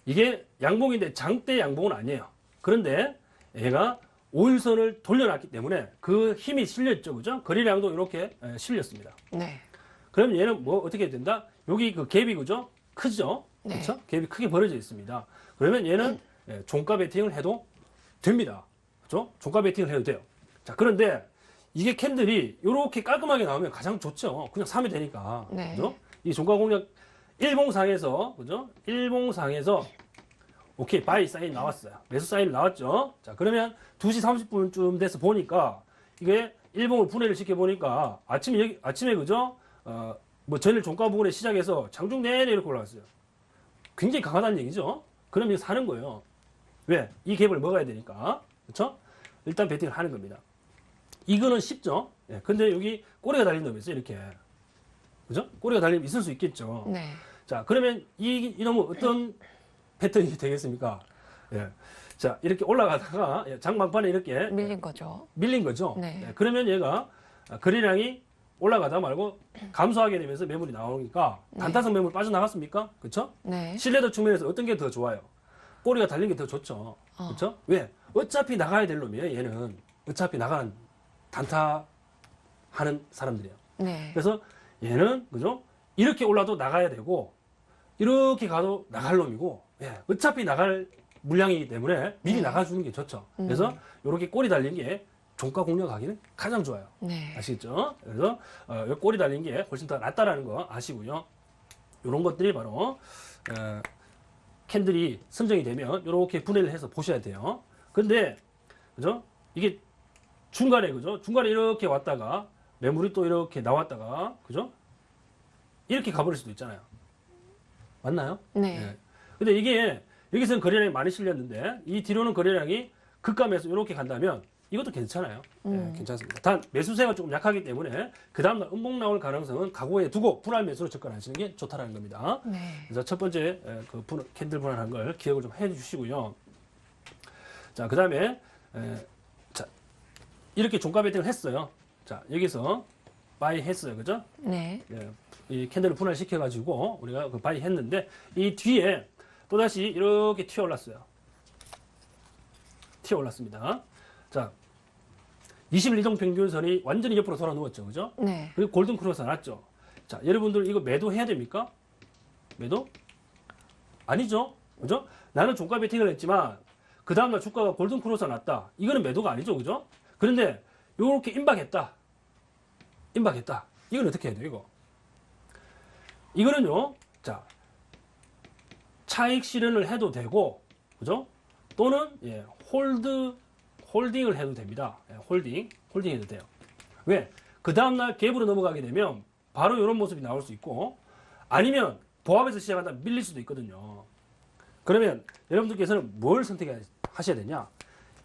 이게 양봉인데 장대 양봉은 아니에요. 그런데 얘가 5일선을 돌려놨기 때문에 그 힘이 실렸죠. 그죠? 거래량도 이렇게 실렸습니다. 네. 그럼 얘는 뭐 어떻게 된다? 여기 그 갭이 그죠? 크죠? 네. 그렇죠? 갭이 크게 벌어져 있습니다. 그러면 얘는 종가 베팅을 해도 됩니다. 그렇죠? 종가 베팅을 해도 돼요. 자, 그런데 이게 캔들이 이렇게 깔끔하게 나오면 가장 좋죠. 그냥 사면 되니까. 네. 그죠? 이 종가 공략 일봉상에서 그죠? 일봉상에서 오케이 바이 사인 나왔어요. 매수 사인 나왔죠. 자, 그러면 2시 30분쯤 돼서 보니까 이게 일봉을 분해를 시켜 보니까 아침에 그죠? 뭐 전일 종가 부분에 시작해서 장중 내내 이렇게 올라갔어요. 굉장히 강하다는 얘기죠. 그럼 이거 사는 거예요. 왜? 이 갭을 먹어야 되니까. 그렇죠? 일단 베팅을 하는 겁니다. 이거는 쉽죠. 예, 근데 여기 꼬리가 달린 놈이 있어요. 이렇게. 그죠? 꼬리가 달리면 있을 수 있겠죠. 네. 자, 그러면 이놈은 어떤 패턴이 되겠습니까? 예. 자, 이렇게 올라가다가 장막판에 이렇게 밀린 거죠. 밀린 거죠. 네. 예, 그러면 얘가 거래량이 올라가다 말고 감소하게 되면서 매물이 나오니까 단타성 매물 빠져나갔습니까? 그렇죠? 네. 신뢰도 측면에서 어떤 게 더 좋아요? 꼬리가 달린 게 더 좋죠. 그렇죠? 왜? 어차피 나가야 될 놈이에요. 얘는 어차피 나가는 단타 하는 사람들이에요. 네. 그래서 얘는 그죠? 이렇게 올라도 나가야 되고 이렇게 가도 나갈 놈이고 예, 어차피 나갈 물량이기 때문에 미리 나가주는 게 좋죠. 그래서 이렇게 꼬리 달린 게 종가 공략하기는 가장 좋아요. 네. 아시겠죠? 그래서 이 꼬리 달린 게 훨씬 더 낫다라는 거 아시고요. 이런 것들이 바로 캔들이 선정이 되면 이렇게 분해를 해서 보셔야 돼요. 근데 그죠? 이게 중간에 그죠? 중간에 이렇게 왔다가 매물이 또 이렇게 나왔다가 그죠? 이렇게 가버릴 수도 있잖아요. 맞나요? 네. 예. 근데 이게 여기서는 거래량이 많이 실렸는데 이 뒤로는 거래량이 급감해서 이렇게 간다면 이것도 괜찮아요. 예, 괜찮습니다. 단 매수세가 조금 약하기 때문에 그 다음날 음봉 나올 가능성은 각오에 두고 분할 매수로 접근하시는 게 좋다라는 겁니다. 네. 그래서 첫 번째 캔들 분할한 걸 기억을 좀 해주시고요. 자, 그 다음에 자 이렇게 종가 베팅을 했어요. 자, 여기서 바이 했어요, 그죠? 네. 예, 이 캔들을 분할시켜 가지고 우리가 그 바이 했는데 이 뒤에 또 다시 이렇게 튀어 올랐어요. 튀어 올랐습니다. 자, 20일 이동 평균선이 완전히 옆으로 돌아 누웠죠, 그죠? 네. 그리고 골든 크로스 났죠. 자, 여러분들 이거 매도해야 됩니까? 매도? 아니죠, 그죠? 나는 종가 베팅을 했지만 그 다음날 주가가 골든 크로스 났다. 이거는 매도가 아니죠, 그죠? 그런데 이렇게 임박했다. 이건 어떻게 해야 돼요, 이거? 이거는요, 자, 차익 실현을 해도 되고, 그죠? 또는, 홀딩을 해도 됩니다. 홀딩 해도 돼요. 왜? 그 다음날 갭으로 넘어가게 되면 바로 이런 모습이 나올 수 있고, 아니면 보합에서 시작한다 밀릴 수도 있거든요. 그러면 여러분들께서는 뭘 선택하셔야 되냐?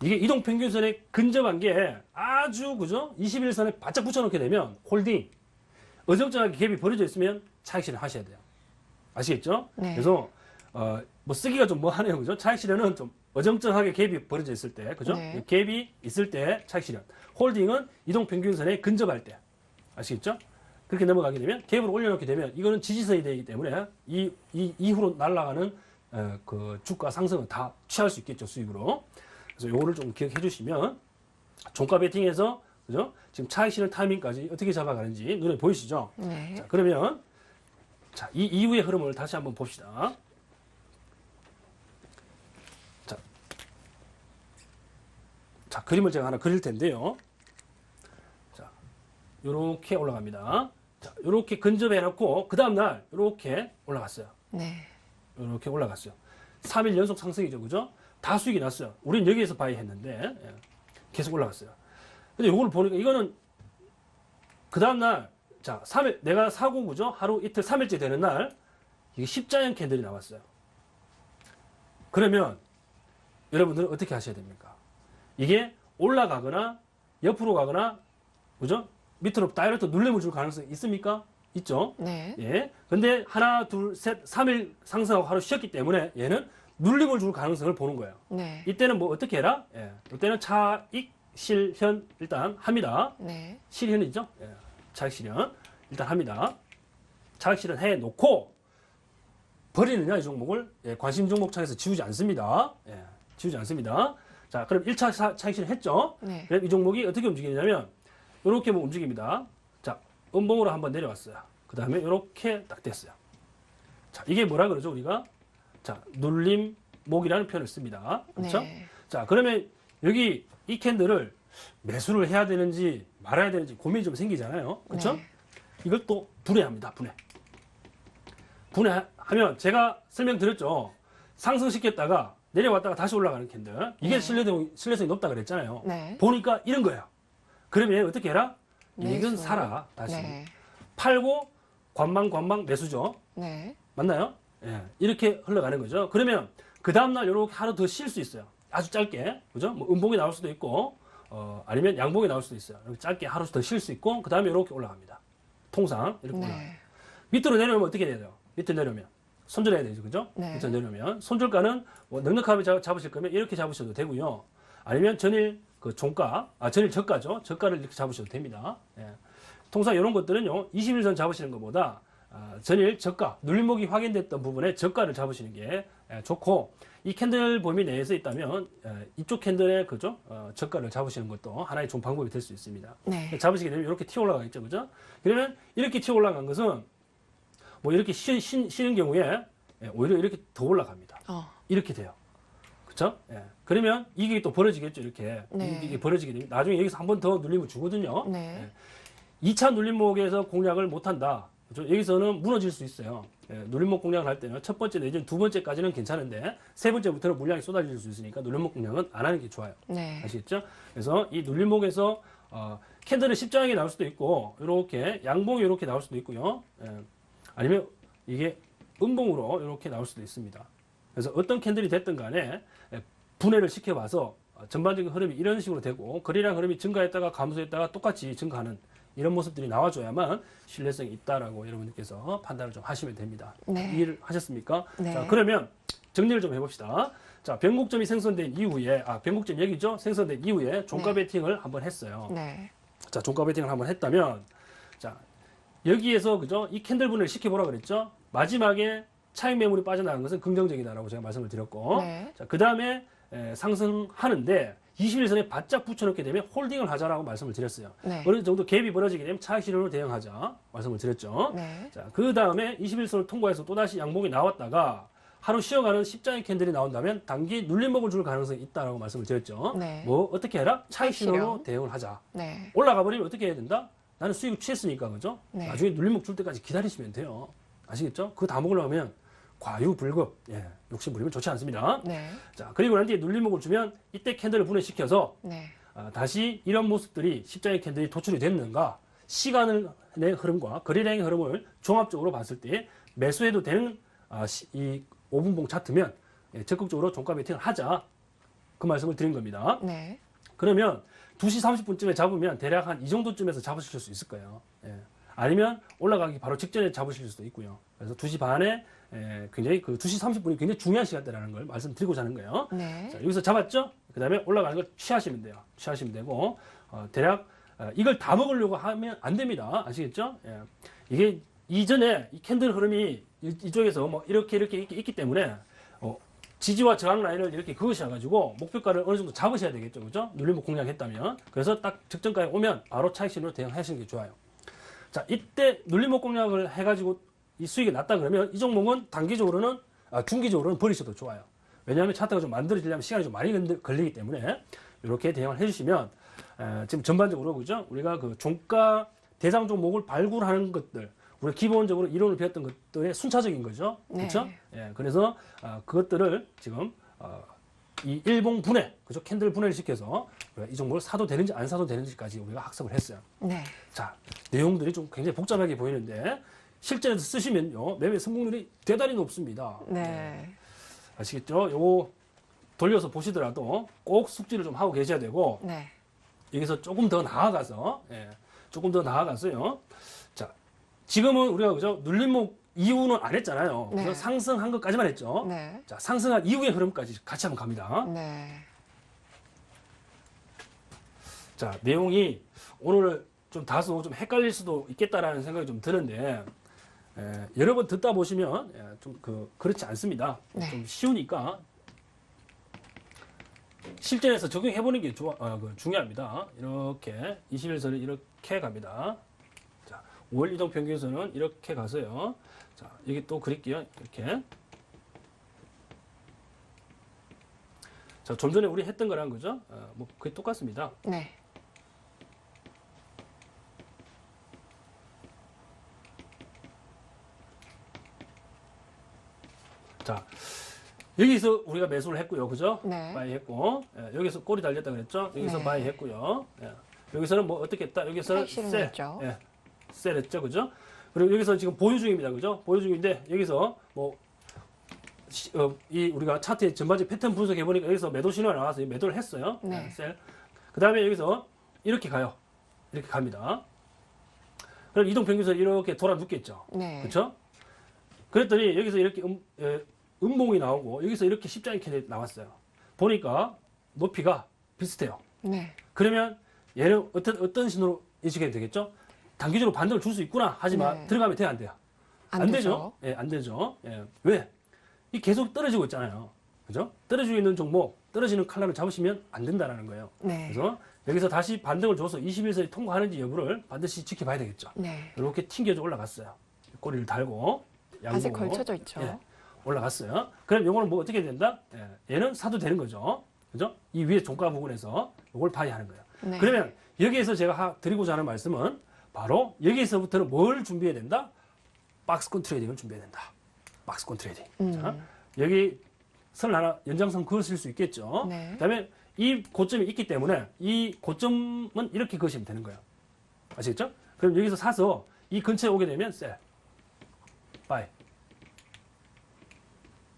이게 이동평균선에 근접한 게 아주, 그죠? 21선에 바짝 붙여놓게 되면 홀딩, 어정쩡하게 갭이 벌어져 있으면 차익 실현 하셔야 돼요. 아시겠죠? 네. 그래서 뭐 쓰기가 좀 뭐하네요, 그죠? 차익 실현은 좀 어정쩡하게 갭이 벌어져 있을 때, 그죠? 네. 갭이 있을 때 차익 실현. 홀딩은 이동 평균선에 근접할 때, 아시겠죠? 그렇게 넘어가게 되면 갭을 올려놓게 되면 이거는 지지선이 되기 때문에 이 이후로 날아가는 그 주가 상승은 다 취할 수 있겠죠, 수익으로. 그래서 요거를 좀 기억해 주시면 종가 베팅에서 그죠? 지금 차익 실현 타이밍까지 어떻게 잡아가는지 눈에 보이시죠? 네. 자, 그러면 자, 이 이후의 흐름을 다시 한번 봅시다. 자, 그림을 제가 하나 그릴 텐데요. 자, 요렇게 올라갑니다. 자, 요렇게 근접해 놓고 그 다음 날 요렇게 올라갔어요. 네. 요렇게 올라갔어요. 3일 연속 상승이죠, 그죠? 다 수익이 났어요. 우린 여기에서 바이 했는데 계속 올라갔어요. 근데 요걸 보니까 이거는 그 다음 날, 자, 3일, 내가 사고, 그죠? 하루, 이틀, 3일째 되는 날, 이게 십자형 캔들이 나왔어요. 그러면, 여러분들은 어떻게 하셔야 됩니까? 이게 올라가거나, 옆으로 가거나, 그죠? 밑으로 다이렉트 눌림을 줄 가능성이 있습니까? 있죠? 네. 예. 근데 하나, 둘, 셋, 3일 상승하고 하루 쉬었기 때문에 얘는 눌림을 줄 가능성을 보는 거예요. 네. 이때는 뭐 어떻게 해라? 예. 이때는 차익, 실현 일단 합니다. 네. 실현이죠. 예. 차익 실현 일단 합니다. 차익 실현 해 놓고 버리느냐 이 종목을 관심 종목 창에서 지우지 않습니다. 지우지 않습니다. 자, 그럼 1차 차익 실현 했죠. 네. 그럼 이 종목이 어떻게 움직이냐면 이렇게 뭐 움직입니다. 자, 음봉으로 한번 내려왔어요. 그 다음에 이렇게 딱 됐어요. 자, 이게 뭐라 그러죠 우리가? 자, 눌림목이라는 표현을 씁니다. 그렇죠? 네. 자, 그러면 여기 이 캔들을 매수를 해야 되는지 말아야 되는지 고민이 좀 생기잖아요. 그렇죠? 네. 이걸 또 분해합니다. 분해하면 제가 설명드렸죠. 상승시켰다가 내려왔다가 다시 올라가는 캔들. 이게 네. 신뢰성이 높다 그랬잖아요. 네. 보니까 이런 거예요. 그러면 어떻게 해라? 이건 매수. 사라. 다시. 네. 팔고 관망 매수죠. 네. 맞나요? 예. 이렇게 흘러가는 거죠. 그러면 그 다음날 이렇게 하루 더 쉴 수 있어요. 아주 짧게. 그죠? 뭐 음봉이 나올 수도 있고, 아니면 양봉이 나올 수도 있어요. 이렇게 짧게 하루 더 쉴 수 있고, 그 다음에 이렇게 올라갑니다. 통상 이렇게 올라갑니다. 네. 밑으로 내려오면 어떻게 돼야 돼요? 밑으로 내려오면 손절해야 되죠, 그죠? 네. 밑으로 내려오면 손절가는 뭐 넉넉하게 잡으실 거면 이렇게 잡으셔도 되고요. 아니면 전일 그 종가, 전일 저가죠. 저가를 이렇게 잡으셔도 됩니다. 예. 통상 이런 것들은요, 21선 잡으시는 것보다 전일 저가, 눌림목이 확인됐던 부분에 저가를 잡으시는 게 좋고, 이 캔들 범위 내에서 있다면 이쪽 캔들의 그죠 저가를 잡으시는 것도 하나의 좋은 방법이 될 수 있습니다. 네. 잡으시게 되면 이렇게 튀어 올라가겠죠, 그죠? 그러면 이렇게 튀어 올라간 것은 뭐 이렇게 쉬는 경우에 오히려 이렇게 더 올라갑니다. 이렇게 돼요. 그렇죠? 예. 그러면 이게 또 벌어지겠죠, 이렇게. 네. 이게 벌어지게 되면 나중에 여기서 한 번 더 눌림을 주거든요. 네. 예. 2차 눌림목에서 공략을 못한다. 그렇죠? 여기서는 무너질 수 있어요. 예. 눌림목 공략을 할 때는 첫 번째 내지는 두 번째까지는 괜찮은데 세 번째부터는 물량이 쏟아질 수 있으니까 눌림목 공략은 안 하는 게 좋아요. 네. 아시겠죠? 그래서 이 눌림목에서 캔들은 십자형이 나올 수도 있고 이렇게 양봉이 이렇게 나올 수도 있고요. 예. 아니면 이게 음봉으로 이렇게 나올 수도 있습니다. 그래서 어떤 캔들이 됐든 간에 분해를 시켜봐서 전반적인 흐름이 이런 식으로 되고 거래량 흐름이 증가했다가 감소했다가 똑같이 증가하는 이런 모습들이 나와줘야만 신뢰성이 있다라고 여러분들께서 판단을 좀 하시면 됩니다. 네. 이해를 하셨습니까? 네. 자, 그러면 정리를 좀 해봅시다. 자, 변곡점이 생성된 이후에, 변곡점 여기죠? 생성된 이후에 종가 네. 베팅을 한번 했어요. 네. 자, 종가 베팅을 한번 했다면, 자, 여기에서 그죠? 이 캔들 분해를 시켜보라 그랬죠? 마지막에 차익 매물이 빠져나간 것은 긍정적이다라고 제가 말씀을 드렸고, 네. 자, 그 다음에 상승하는데 21선에 바짝 붙여놓게 되면 홀딩을 하자라고 말씀을 드렸어요. 네. 어느 정도 갭이 벌어지게 되면 차익 실현으로 대응하자 말씀을 드렸죠. 네. 자, 그 다음에 21선을 통과해서 또다시 양봉이 나왔다가 하루 쉬어가는 십자인 캔들이 나온다면 단기 눌림목을 줄 가능성이 있다라고 말씀을 드렸죠. 네. 뭐 어떻게 해라? 차익 실현. 실현으로 대응을 하자. 네. 올라가 버리면 어떻게 해야 된다? 나는 수익을 취했으니까 그죠? 네. 나중에 눌림목 줄 때까지 기다리시면 돼요. 아시겠죠? 그거 다 먹으려면 과유불급, 욕심 부리면 좋지 않습니다. 네. 자, 그리고 난 뒤에 눌림목을 주면 이때 캔들을 분해시켜서 네. 다시 이런 모습들이 십자의 캔들이 도출이 됐는가 시간의 흐름과 거래량의 흐름을 종합적으로 봤을 때 매수해도 되는 이 5분봉 차트면 적극적으로 종가 베팅을 하자 그 말씀을 드린 겁니다. 네. 그러면 2시 30분쯤에 잡으면 대략 한 이 정도쯤에서 잡으실 수 있을 거예요. 아니면 올라가기 바로 직전에 잡으실 수도 있고요. 그래서 2시 반에 굉장히 그 2시 30분이 굉장히 중요한 시간대라는 걸 말씀드리고자 하는 거예요. 네. 자, 여기서 잡았죠? 그 다음에 올라가는 걸 취하시면 돼요. 취하시면 되고, 대략, 이걸 다 먹으려고 하면 안 됩니다. 아시겠죠? 이게 이전에 이 캔들 흐름이 이쪽에서 뭐 이렇게 있기 때문에, 지지와 저항 라인을 이렇게 그으셔가지고, 목표가를 어느 정도 잡으셔야 되겠죠. 그죠? 눌림목 공략했다면. 그래서 딱 직전가에 오면 바로 차익 실현으로 대응하시는 게 좋아요. 자, 이때 눌림목 공략을 해가지고 이 수익이 났다 그러면 이 종목은 단기적으로는, 중기적으로는 버리셔도 좋아요. 왜냐하면 차트가 좀 만들어지려면 시간이 좀 많이 걸리기 때문에 이렇게 대응을 해주시면 지금 전반적으로 그죠? 우리가 그 종가 대상 종목을 발굴하는 것들, 우리가 기본적으로 이론을 배웠던 것들의 순차적인 거죠. 네. 그렇죠? 그래서 그것들을 지금 이 일봉 분해, 그죠? 캔들 분해를 시켜서 이 종목을 사도 되는지 안 사도 되는지까지 우리가 학습을 했어요. 네. 자, 내용들이 좀 굉장히 복잡하게 보이는데 실전에서 쓰시면요 매매 성공률이 대단히 높습니다. 네. 아시겠죠? 요거 돌려서 보시더라도 꼭 숙지를 좀 하고 계셔야 되고 네. 여기서 조금 더 나아가서 조금 더 나아가서요. 자, 지금은 우리가 그죠 눌림목 이후는 안 했잖아요. 네. 그래서 상승한 것까지만 했죠. 네. 자, 상승한 이후의 흐름까지 같이 한번 갑니다. 네. 자, 내용이 오늘 좀 다소 좀 헷갈릴 수도 있겠다라는 생각이 좀 드는데 여러 번 듣다 보시면 좀 그렇지 않습니다. 네. 좀 쉬우니까 실전에서 적용해보는 게 중요합니다. 이렇게 21선을 이렇게 갑니다. 자, 5월 이동 평균선은 이렇게 가서요. 자, 여기 또 그릴게요. 이렇게. 자, 좀 전에 우리 했던 거랑 그죠? 뭐 거의 똑같습니다. 네. 자, 여기서 우리가 매수를 했고요. 그죠? 네. 바이 했고, 여기서 꼬리 달렸다 그랬죠? 여기서 네. 바이 했고요. 여기서는 뭐 어떻게 했다? 여기서는 차익 실현했죠. 셀 했죠. 그죠? 그리고 여기서 지금 보유 중입니다. 그죠? 보유 중인데, 여기서 뭐, 우리가 차트의 전반적 패턴 분석해보니까 여기서 매도 신호가 나와서 매도를 했어요. 네. 셀. 그 다음에 여기서 이렇게 가요. 이렇게 갑니다. 그럼 이동평균선 이렇게 돌아 눕겠죠. 네. 그렇죠? 그랬더니 여기서 이렇게 음봉이 나오고 여기서 이렇게 십자인 캔들이 나왔어요. 보니까 높이가 비슷해요. 네. 그러면 얘는 어떤 신호로 인식해야 되겠죠? 단기적으로 반등을 줄 수 있구나. 하지만 네. 들어가면 돼요, 안 돼요? 안 되죠? 예, 안 되죠. 예. 왜? 이 계속 떨어지고 있잖아요. 그죠? 떨어지고 있는 종목, 떨어지는 칼날을 잡으시면 안 된다는 거예요. 네. 그래서 여기서 다시 반등을 줘서 21선이 통과하는지 여부를 반드시 지켜봐야 되겠죠. 네. 이렇게 튕겨져 올라갔어요. 꼬리를 달고 아직 양봉으로. 걸쳐져 있죠. 예, 올라갔어요. 그럼 요거는 뭐 어떻게 된다? 예, 얘는 사도 되는 거죠. 그죠? 이 위에 종가 부분에서 요걸 봐야 하는 거예요. 네. 그러면 여기에서 제가 드리고자 하는 말씀은 바로 여기서부터는 뭘 준비해야 된다? 박스권 트레이딩을 준비해야 된다. 박스권 트레이딩. 자, 여기 선 하나 연장선 그으실 수 있겠죠. 네. 그다음에 이 고점이 있기 때문에 이 고점은 이렇게 그으시면 되는 거예요. 아시겠죠? 그럼 여기서 사서 이 근처에 오게 되면 셀, 바이.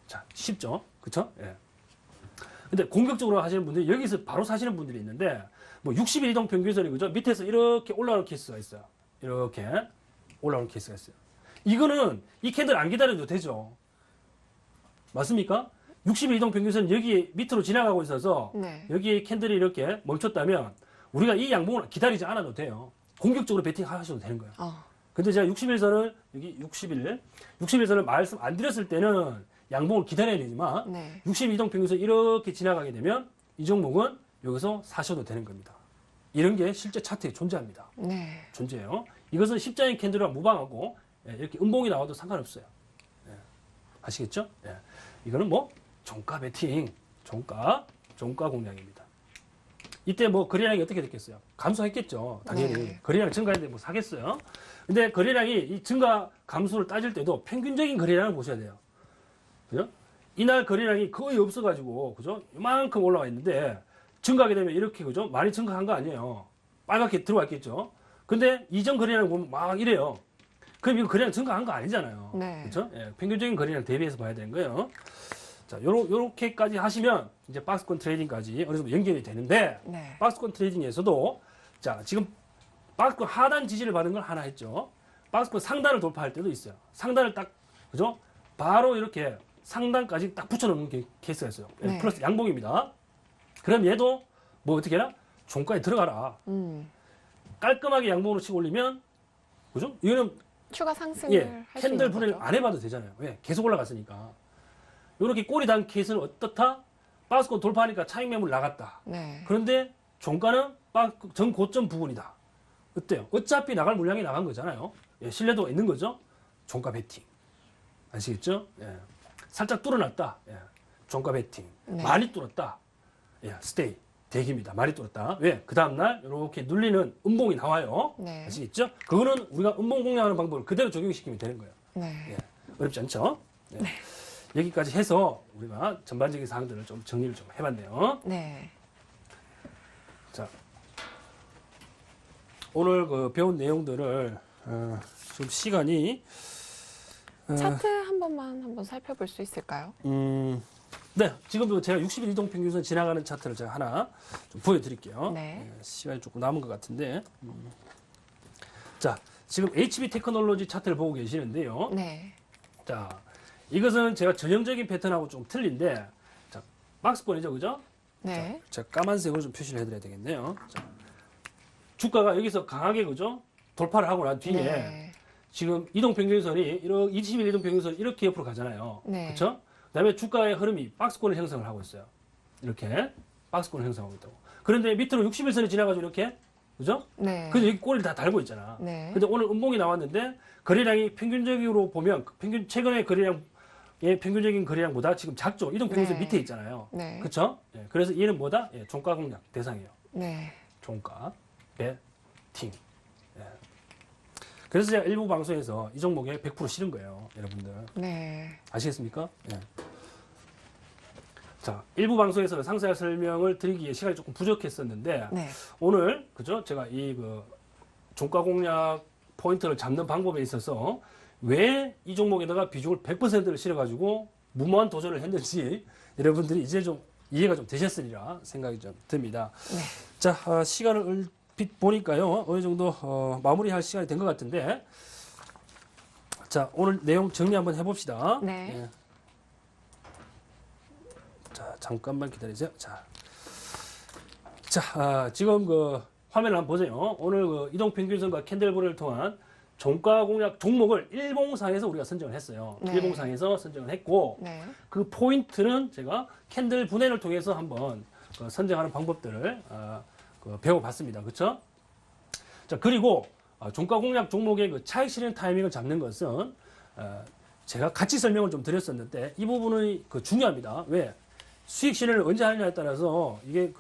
자, 쉽죠? 그쵸? 예. 근데 공격적으로 하시는 분들이 여기서 바로 사시는 분들이 있는데 뭐 60일 이동 평균선이 그죠? 밑에서 이렇게 올라오는 케이스가 있어요. 이렇게 올라오는 케이스가 있어요. 이거는 이 캔들 안 기다려도 되죠. 맞습니까? 60일 이동 평균선 여기 밑으로 지나가고 있어서 네. 여기 캔들이 이렇게 멈췄다면 우리가 이 양봉을 기다리지 않아도 돼요. 공격적으로 베팅 하셔도 되는 거예요. 근데 제가 60일선을 여기 60일선을 말씀 안 드렸을 때는 양봉을 기다려야 되지만 네. 60일 이동 평균선 이렇게 지나가게 되면 이 종목은 여기서 사셔도 되는 겁니다. 이런 게 실제 차트에 존재합니다. 네. 존재해요. 이것은 십자인 캔들과 무방하고 이렇게 음봉이 나와도 상관없어요. 예. 아시겠죠? 예. 이거는 뭐 종가 베팅, 종가 공략입니다. 이때 뭐 거래량이 어떻게 됐겠어요? 감소했겠죠. 당연히. 네. 거래량 증가했는데 뭐 사겠어요? 근데 거래량이 이 증가 감소를 따질 때도 평균적인 거래량을 보셔야 돼요. 그죠? 이날 거래량이 거의 없어가지고, 그죠? 이만큼 올라와 있는데, 증가하게 되면 이렇게, 그죠? 많이 증가한 거 아니에요. 빨갛게 들어와 있겠죠? 근데 이전 거래량 보면 막 이래요. 그럼 이거 거래량 증가한 거 아니잖아요. 네. 그죠? 예, 평균적인 거래량 대비해서 봐야 되는 거예요. 자, 요렇게까지 하시면, 이제 박스권 트레이딩까지 어느 정도 연결이 되는데, 네. 박스권 트레이딩에서도, 자, 지금 박스권 하단 지지를 받은 걸 하나 했죠. 박스권 상단을 돌파할 때도 있어요. 상단을 딱, 그죠? 바로 이렇게 상단까지 딱 붙여놓는 케이스가 있어요. 네. 플러스 양봉입니다. 그럼 얘도 뭐 어떻게 해라? 종가에 들어가라. 깔끔하게 양봉으로 치고 올리면, 그죠? 이거는 추가 상승을 예, 할 수 캔들 있는 분해를 거죠. 안 해봐도 되잖아요. 왜? 계속 올라갔으니까. 이렇게 꼬리 단 케이스는 어떻다? 박스권 돌파하니까 차익 매물 나갔다. 네. 그런데 종가는 전 고점 부분이다. 어때요? 어차피 나갈 물량이 나간 거잖아요. 예, 신뢰도가 있는 거죠. 종가 베팅. 아시겠죠? 예. 살짝 뚫어놨다. 예. 종가 베팅. 네. 많이 뚫었다. 예. 스테이. 대기입니다. 많이 뚫었다. 왜? 그 다음날 이렇게 눌리는 음봉이 나와요. 네. 아시겠죠? 그거는 우리가 음봉 공략하는 방법을 그대로 적용시키면 되는 거예요. 네. 예. 어렵지 않죠? 예. 여기까지 해서 우리가 전반적인 사항들을 좀 정리를 좀 해봤네요. 네. 자, 오늘 그 배운 내용들을 좀 시간이 차트 한 번만 한번 살펴볼 수 있을까요? 네, 지금도 제가 60일 이동 평균선 지나가는 차트를 제가 하나 좀 보여드릴게요. 네. 시간이 조금 남은 것 같은데, 자, 지금 HB 테크놀로지 차트를 보고 계시는데요. 네. 자, 이것은 제가 전형적인 패턴하고 좀 틀린데, 자, 박스권이죠, 그죠? 네. 제가 까만색으로 좀 표시를 해드려야 되겠네요. 자, 주가가 여기서 강하게 그죠? 돌파를 하고 난 뒤에 네. 지금 이동평균선이 이렇게 20일 이동평균선 이렇게 옆으로 가잖아요. 네. 그렇죠? 그다음에 주가의 흐름이 박스권을 형성을 하고 있어요. 이렇게 박스권을 형성하고 있다고. 그런데 밑으로 60일선이 지나가지고 이렇게 그죠? 네. 그래서 여기 꼬리를 다 달고 있잖아. 네. 근데 오늘 음봉이 나왔는데 거래량이 평균적으로 보면 최근의 거래량의 평균적인 거래량보다 지금 작죠. 이동평균선 네. 밑에 있잖아요. 네. 그렇죠? 예, 그래서 얘는 뭐다? 예, 종가 공략 대상이에요. 네. 종가 베팅. 예. 그래서 제가 일부 방송에서 이 종목에 100% 실은 거예요, 여러분들. 네. 아시겠습니까? 예. 자, 일부 방송에서는 상세한 설명을 드리기에 시간이 조금 부족했었는데 네. 오늘 그죠? 제가 이 종가 공략 포인트를 잡는 방법에 있어서 왜 이 종목에다가 비중을 100%를 실어가지고 무모한 도전을 했는지 여러분들이 이제 좀 이해가 좀 되셨으리라 생각이 좀 듭니다. 네. 자, 시간을 보니까요 어느 정도 마무리할 시간이 된 것 같은데, 자 오늘 내용 정리 한번 해봅시다. 네. 예. 자 잠깐만 기다리세요. 지금 그 화면을 한번 보세요. 오늘 그 이동평균선과 캔들볼을 통한 종가 공략 종목을 일봉상에서 우리가 선정을 했어요. 네. 일봉상에서 선정을 했고, 네. 그 포인트는 제가 캔들 분해를 통해서 한번 선정하는 방법들을 배워봤습니다. 그렇죠? 자, 그리고 종가 공략 종목의 그 차익 실현 타이밍을 잡는 것은 제가 같이 설명을 좀 드렸었는데, 이 부분이 중요합니다. 왜? 수익 실현을 언제 하느냐에 따라서 이게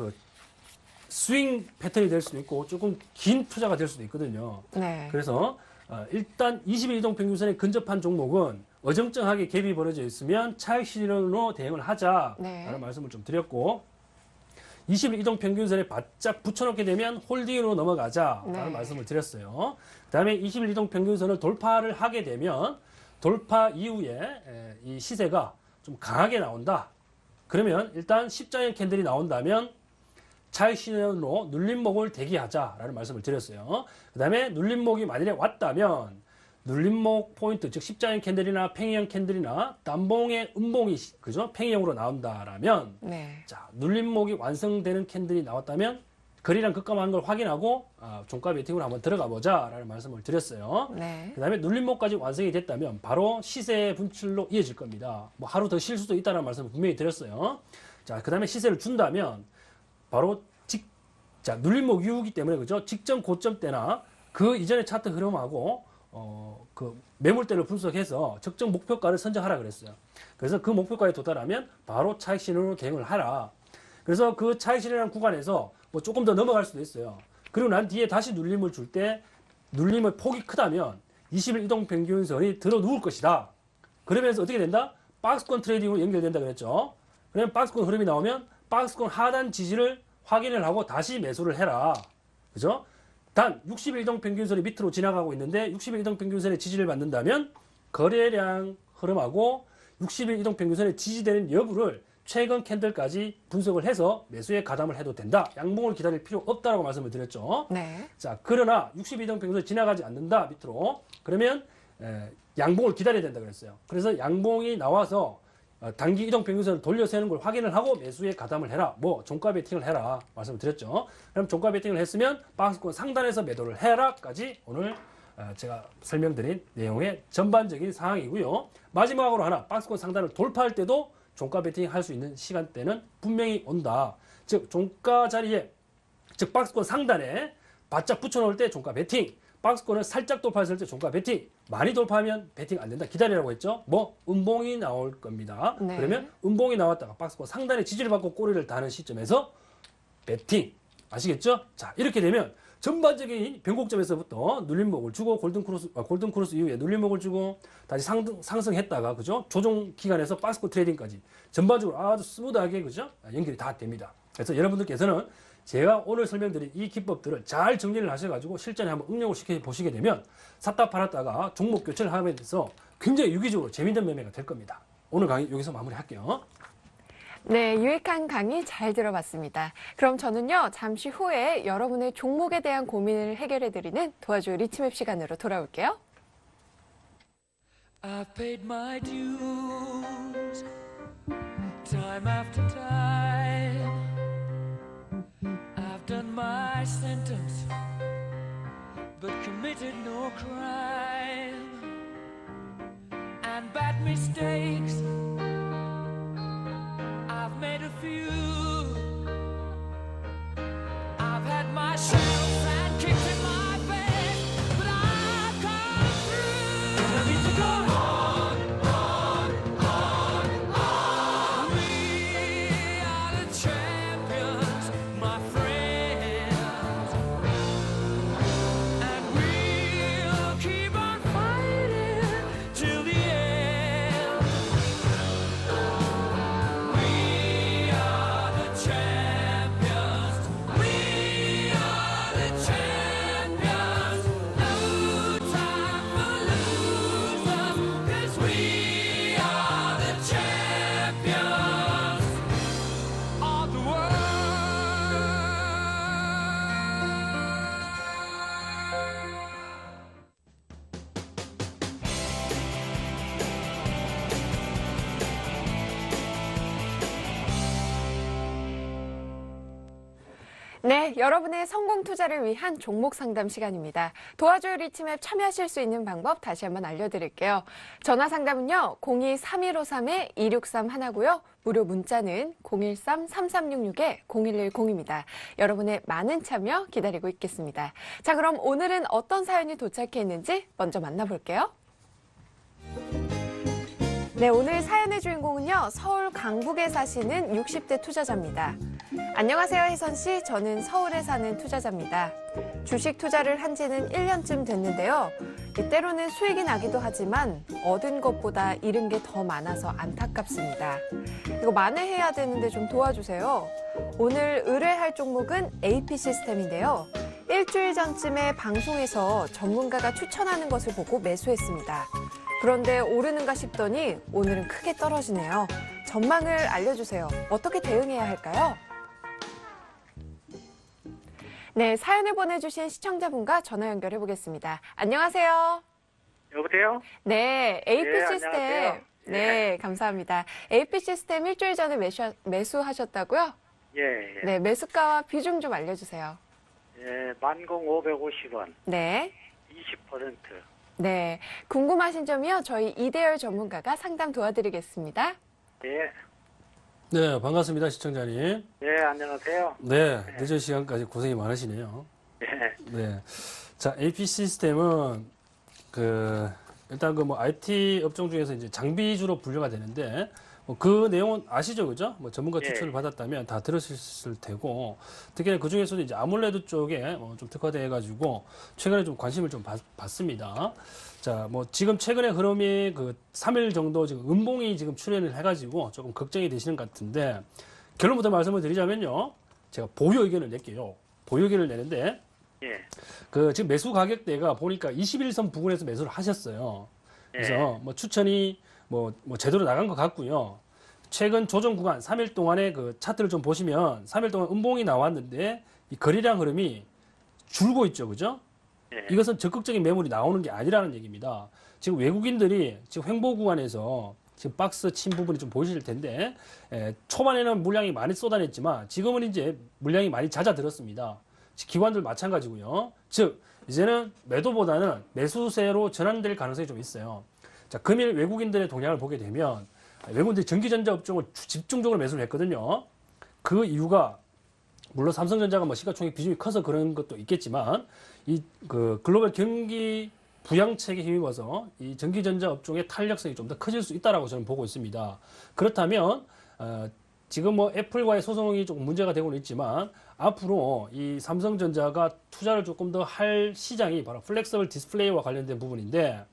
스윙 패턴이 될 수도 있고 조금 긴 투자가 될 수도 있거든요. 네. 그래서 일단 20일 이동 평균선에 근접한 종목은 어정쩡하게 갭이 벌어져 있으면 차익 실현으로 대응을 하자라는 네. 말씀을 좀 드렸고, 20일 이동 평균선에 바짝 붙여놓게 되면 홀딩으로 넘어가자라는 네. 말씀을 드렸어요. 그다음에 20일 이동 평균선을 돌파를 하게 되면 돌파 이후에 이 시세가 좀 강하게 나온다. 그러면 일단 십자형 캔들이 나온다면 차익 실현으로 눌림목을 대기하자라는 말씀을 드렸어요. 그 다음에 눌림목이 만약에 왔다면 눌림목 포인트, 즉 십자형 캔들이나 팽이형 캔들이나 땀봉의 음봉이 그죠? 팽이형으로 나온다라면, 네. 자 눌림목이 완성되는 캔들이 나왔다면 거리랑 급감한 걸 확인하고 종가 베팅으로 한번 들어가 보자라는 말씀을 드렸어요. 네. 그 다음에 눌림목까지 완성이 됐다면 바로 시세 분출로 이어질 겁니다. 뭐 하루 더 쉴 수도 있다는 말씀을 분명히 드렸어요. 자, 그 다음에 시세를 준다면 바로 눌림목 이후이기 때문에 그죠? 직전 고점 때나 그 이전의 차트 흐름하고 그 매물대를 분석해서 적정 목표가를 선정하라 그랬어요. 그래서 그 목표가에 도달하면 바로 차익 실현으로 대응을 하라. 그래서 그 차익 실현한 구간에서 뭐 조금 더 넘어갈 수도 있어요. 그리고 난 뒤에 다시 눌림을 줄 때 눌림의 폭이 크다면 20일 이동 평균선이 들어 누울 것이다. 그러면서 어떻게 된다? 박스권 트레이딩으로 연결된다 그랬죠. 그러면 박스권 흐름이 나오면 박스권 하단 지지를 확인을 하고 다시 매수를 해라. 그죠? 단 60일 이동 평균선이 밑으로 지나가고 있는데 60일 이동 평균선의 지지를 받는다면 거래량 흐름하고 60일 이동 평균선에 지지되는 여부를 최근 캔들까지 분석을 해서 매수에 가담을 해도 된다. 양봉을 기다릴 필요 없다라고 말씀을 드렸죠. 네. 자, 그러나 60일 이동 평균선이 지나가지 않는다 밑으로. 그러면 양봉을 기다려야 된다 그랬어요. 그래서 양봉이 나와서 단기 이동 평균선을 돌려세우는 걸 확인을 하고 매수에 가담을 해라. 뭐 종가 베팅을 해라 말씀을 드렸죠. 그럼 종가 베팅을 했으면 박스권 상단에서 매도를 해라까지 오늘 제가 설명드린 내용의 전반적인 상황이고요. 마지막으로 하나, 박스권 상단을 돌파할 때도 종가 베팅 할 수 있는 시간대는 분명히 온다. 즉 종가 자리에, 즉 박스권 상단에 바짝 붙여놓을 때 종가 베팅, 박스권을 살짝 돌파했을 때 종가 베팅, 많이 돌파하면 베팅 안 된다. 기다리라고 했죠. 뭐 음봉이 나올 겁니다. 네. 그러면 음봉이 나왔다가 박스권 상단에 지지를 받고 꼬리를 다는 시점에서 베팅. 아시겠죠? 자, 이렇게 되면 전반적인 변곡점에서부터 눌림목을 주고 골든 크로스 이후에 눌림목을 주고 다시 상승했다가 그죠? 조정 기간에서 박스권 트레이딩까지 전반적으로 아주 스무드하게 그죠? 연결이 다 됩니다. 그래서 여러분들께서는 제가 오늘 설명드린 이 기법들을 잘 정리를 하셔가지고 실전에 한번 응용을 시켜 보시게 되면 샀다 팔았다가 종목 교체를 하면서 굉장히 유기적으로 재미있는 매매가 될 겁니다. 오늘 강의 여기서 마무리할게요. 네, 유익한 강의 잘 들어봤습니다. 그럼 저는요, 잠시 후에 여러분의 종목에 대한 고민을 해결해드리는 도와줘 리치맵 시간으로 돌아올게요. I've paid my dues time after time. I've done my sentence but committed no crime. And bad mistakes I've made a few. I've had my shells and kicked in my bed, but I've come through. I need to go on. We are the champions, my friends, and we'll keep on fighting till the end. 네, 여러분의 성공 투자를 위한 종목 상담 시간입니다. 도와줘요 리치맵 참여하실 수 있는 방법 다시 한번 알려드릴게요. 전화 상담은요, 02-3263-2631고요. 무료 문자는 013-3366-0110입니다. 여러분의 많은 참여 기다리고 있겠습니다. 자, 그럼 오늘은 어떤 사연이 도착해 있는지 먼저 만나볼게요. 네, 오늘 사연의 주인공은요, 서울 강북에 사시는 60대 투자자입니다. 안녕하세요, 혜선 씨. 저는 서울에 사는 투자자입니다. 주식 투자를 한 지는 1년쯤 됐는데요. 때로는 수익이 나기도 하지만 얻은 것보다 잃은 게 더 많아서 안타깝습니다. 이거 만회해야 되는데 좀 도와주세요. 오늘 의뢰할 종목은 AP 시스템인데요. 일주일 전쯤에 방송에서 전문가가 추천하는 것을 보고 매수했습니다. 그런데 오르는가 싶더니 오늘은 크게 떨어지네요. 전망을 알려주세요. 어떻게 대응해야 할까요? 네, 사연을 보내주신 시청자분과 전화 연결해 보겠습니다. 안녕하세요. 여보세요? 네, AP 네, 시스템. 안녕하세요. 네, 감사합니다. AP 시스템 일주일 전에 매수하셨다고요? 예, 예. 네, 매수가와 비중 좀 알려주세요. 예, 만공 550원, 네. 20%. 네, 궁금하신 점이요. 저희 이대열 전문가가 상담 도와드리겠습니다. 예, 네, 반갑습니다, 시청자님. 예, 안녕하세요. 네, 늦은 시간까지 고생이 많으시네요. 예, 네. 자, AP 시스템은 일단 IT 업종 중에서 이제 장비주로 분류가 되는데 그 내용은 아시죠, 그죠? 전문가 예. 추천을 받았다면 다 들으셨을 테고, 특히나 그 중에서도 이제 아몰레드 쪽에 좀 특화돼 가지고 최근에 좀 관심을 좀 받습니다. 자, 지금 최근에 흐름이 3일 정도 지금 음봉이 지금 출현을 해가지고 조금 걱정이 되시는 것 같은데, 결론부터 말씀을 드리자면요, 제가 보유 의견을 낼게요. 보유 의견을 내는데, 예, 지금 매수 가격대가 보니까 21선 부근에서 매수를 하셨어요. 그래서 예. 추천이 제대로 나간 것 같고요. 최근 조정 구간 3일 동안의 차트를 좀 보시면 3일 동안 음봉이 나왔는데 이 거래량 흐름이 줄고 있죠. 그죠? 예. 이것은 적극적인 매물이 나오는 게 아니라는 얘기입니다. 지금 외국인들이 지금 횡보 구간에서 지금 박스 친 부분이 좀 보이실 텐데, 초반에는 물량이 많이 쏟아냈지만 지금은 이제 물량이 많이 잦아들었습니다. 기관들 마찬가지고요. 즉 이제는 매도보다는 매수세로 전환될 가능성이 좀 있어요. 자, 금일 외국인들의 동향을 보게 되면 외국인들이 전기전자 업종을 집중적으로 매수를 했거든요. 그 이유가 물론 삼성전자가 시가총액 비중이 커서 그런 것도 있겠지만 이 글로벌 경기 부양책에 힘입어서 이 전기전자 업종의 탄력성이 좀 더 커질 수 있다라고 저는 보고 있습니다. 그렇다면 지금 애플과의 소송이 조금 문제가 되고는 있지만 앞으로 이 삼성전자가 투자를 조금 더 할 시장이 바로 플렉서블 디스플레이와 관련된 부분인데,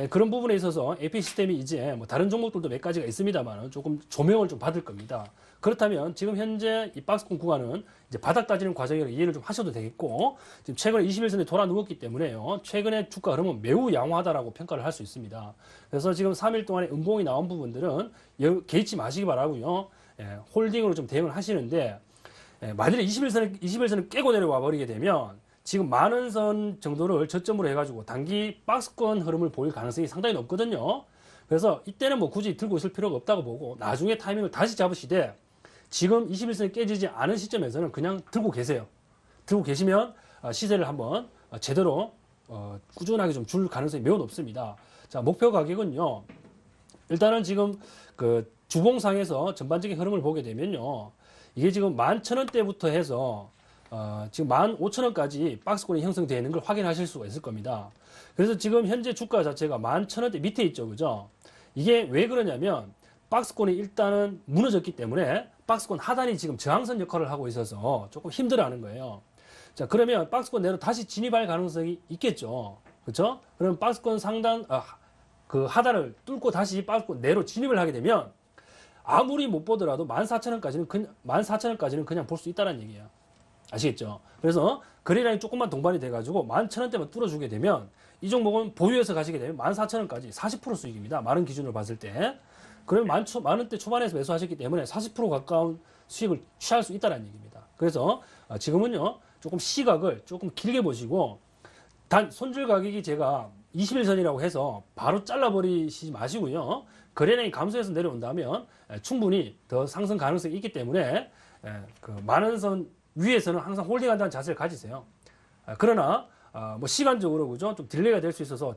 그런 부분에 있어서 AP 시스템이 이제 다른 종목들도 몇 가지가 있습니다만 조금 조명을 좀 받을 겁니다. 그렇다면 지금 현재 이 박스권 구간은 이제 바닥 따지는 과정이라고 이해를 좀 하셔도 되겠고, 지금 최근에 21선에 돌아 누웠기 때문에요. 최근에 주가 흐름은 매우 양호하다라고 평가를 할 수 있습니다. 그래서 지금 3일 동안에 음봉이 나온 부분들은 개의치 마시기 바라고요. 홀딩으로 좀 대응을 하시는데, 만일에 21선을 깨고 내려와 버리게 되면 지금 만원선 정도를 저점으로 해가지고 단기 박스권 흐름을 보일 가능성이 상당히 높거든요. 그래서 이때는 굳이 들고 있을 필요가 없다고 보고 나중에 타이밍을 다시 잡으시되, 지금 21선이 깨지지 않은 시점에서는 그냥 들고 계세요. 들고 계시면 시세를 한번 제대로 꾸준하게 좀 줄 가능성이 매우 높습니다. 자, 목표 가격은요, 일단은 지금 주봉상에서 전반적인 흐름을 보게 되면요, 이게 지금 11,000원대부터 해서 지금 15,000원까지 박스권이 형성되어 있는 걸 확인하실 수가 있을 겁니다. 그래서 지금 현재 주가 자체가 11,000원대 밑에 있죠. 그죠? 이게 왜 그러냐면 박스권이 일단은 무너졌기 때문에 박스권 하단이 지금 저항선 역할을 하고 있어서 조금 힘들어하는 거예요. 자, 그러면 박스권 내로 다시 진입할 가능성이 있겠죠. 그렇죠? 그럼 박스권 상단 하단을 뚫고 다시 박스권 내로 진입을 하게 되면 아무리 못 보더라도 14,000원까지는 그냥 볼 수 있다는 얘기예요. 아시겠죠? 그래서 거래량이 조금만 동반이 돼가지고 11,000원대만 뚫어주게 되면 이 종목은 보유해서 가시게 되면 14,000원까지 40% 수익입니다. 많은 기준으로 봤을 때. 그러면 만원대 초반에서 매수하셨기 때문에 40% 가까운 수익을 취할 수 있다는 얘기입니다. 그래서 지금은요, 조금 시각을 조금 길게 보시고, 단 손절 가격이 제가 21선이라고 해서 바로 잘라버리시지 마시고요. 거래량이 감소해서 내려온다면 충분히 더 상승 가능성이 있기 때문에 만원선 위에서는 항상 홀딩한다는 자세를 가지세요. 그러나 뭐 시간적으로 그죠? 좀 딜레이가 될 수 있어서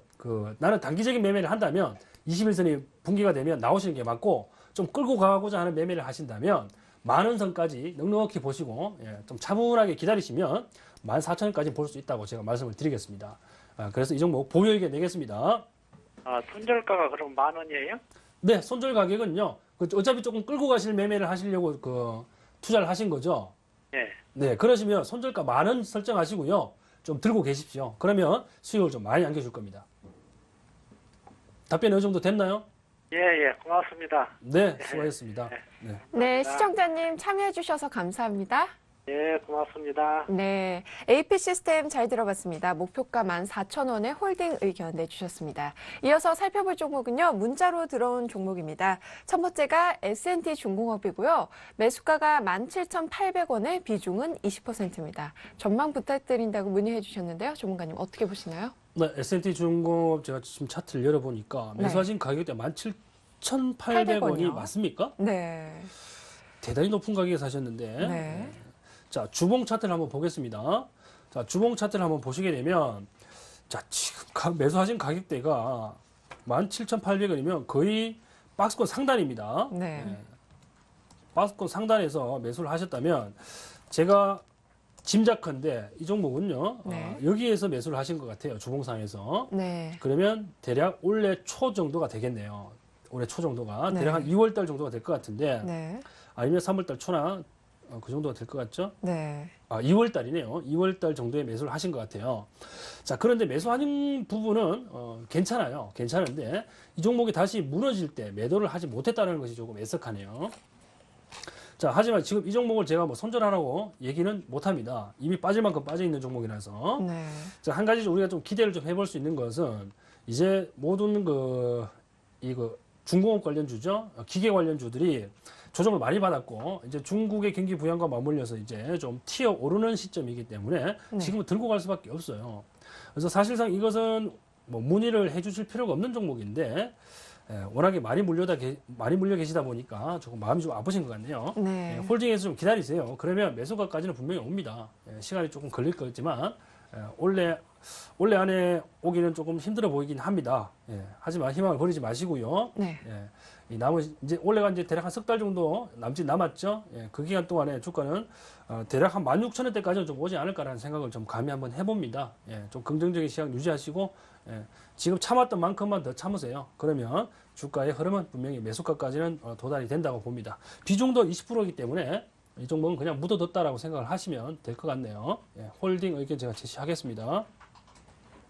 나는 단기적인 매매를 한다면 21선이 붕괴가 되면 나오시는 게 맞고 좀 끌고 가고자 하는 매매를 하신다면 10,000원선까지 넉넉히 보시고 좀 차분하게 기다리시면 14,000원까지 볼 수 있다고 제가 말씀을 드리겠습니다. 그래서 이 종목 보유 의견 내겠습니다. 손절가가 그럼 10,000원이에요? 네, 손절 가격은요. 어차피 조금 끌고 가실 매매를 하시려고 투자를 하신 거죠. 예. 네, 그러시면 손절가 10,000원 설정하시고요. 좀 들고 계십시오. 그러면 수익을 좀 많이 안겨줄 겁니다. 답변이 어느 정도 됐나요? 예, 고맙습니다. 네, 수고하셨습니다. 네. 네, 시청자님 참여해주셔서 감사합니다. 예, 고맙습니다. 네, AP 시스템 잘 들어봤습니다. 목표가 14,000원에 홀딩 의견 내주셨습니다. 이어서 살펴볼 종목은요, 문자로 들어온 종목입니다. 첫 번째가 S&T 중공업이고요. 매수가가 17,800원에 비중은 20%입니다. 전망 부탁드린다고 문의해 주셨는데요. 전문가님 어떻게 보시나요? 네, S&T 중공업 제가 지금 차트를 열어보니까 매수하신 가격대 17,800원이 이요? 맞습니까? 네. 대단히 높은 가격에 사셨는데. 네. 자, 주봉 차트를 한번 보겠습니다. 자, 주봉 차트를 한번 보시게 되면, 자, 지금 매수하신 가격대가 17,800원이면 거의 박스권 상단입니다. 네. 박스권 상단에서 매수를 하셨다면, 제가 짐작컨대 이 종목은요, 네. 여기에서 매수를 하신 것 같아요. 주봉상에서. 네. 그러면 대략 올해 초 정도가 되겠네요. 올해 초 정도가. 네. 대략 한 2월달 정도가 될 것 같은데, 네. 아니면 3월달 초나 그 정도가 될 것 같죠? 네. 2월 달이네요. 2월 달 정도에 매수를 하신 것 같아요. 자, 그런데 매수하는 부분은 괜찮아요. 괜찮은데 이 종목이 다시 무너질 때 매도를 하지 못했다는 것이 조금 애석하네요. 자, 하지만 지금 이 종목을 제가 뭐 손절하라고 얘기는 못합니다. 이미 빠질 만큼 빠져 있는 종목이라서. 네. 자, 한 가지 우리가 좀 기대를 좀 해볼 수 있는 것은 이제 모든 중공업 관련주죠, 기계 관련주들이 조정을 많이 받았고 이제 중국의 경기 부양과 맞물려서 이제 좀 튀어 오르는 시점이기 때문에 네. 지금은 들고 갈 수밖에 없어요. 그래서 사실상 이것은 뭐 문의를 해주실 필요가 없는 종목인데 워낙에 많이 물려 계시다 보니까 조금 마음이 좀 아프신 것 같네요. 네. 홀딩해서 좀 기다리세요. 그러면 매수가까지는 분명히 옵니다. 시간이 조금 걸릴 거지만 올해 안에 오기는 조금 힘들어 보이긴 합니다. 하지만 희망을 버리지 마시고요. 네. 이 남은 이제 올해가 이제 대략 한 석 달 정도 남았죠. 그 기간 동안에 주가는 대략 한 16,000원대까지는 좀 오지 않을까라는 생각을 좀 감히 한번 해봅니다. 좀 긍정적인 시각 유지하시고 지금 참았던 만큼만 더 참으세요. 그러면 주가의 흐름은 분명히 매수가까지는 도달이 된다고 봅니다. 비중도 20%이기 때문에 이 종목은 그냥 묻어뒀다라고 생각을 하시면 될 것 같네요. 홀딩 의견 제가 제시하겠습니다.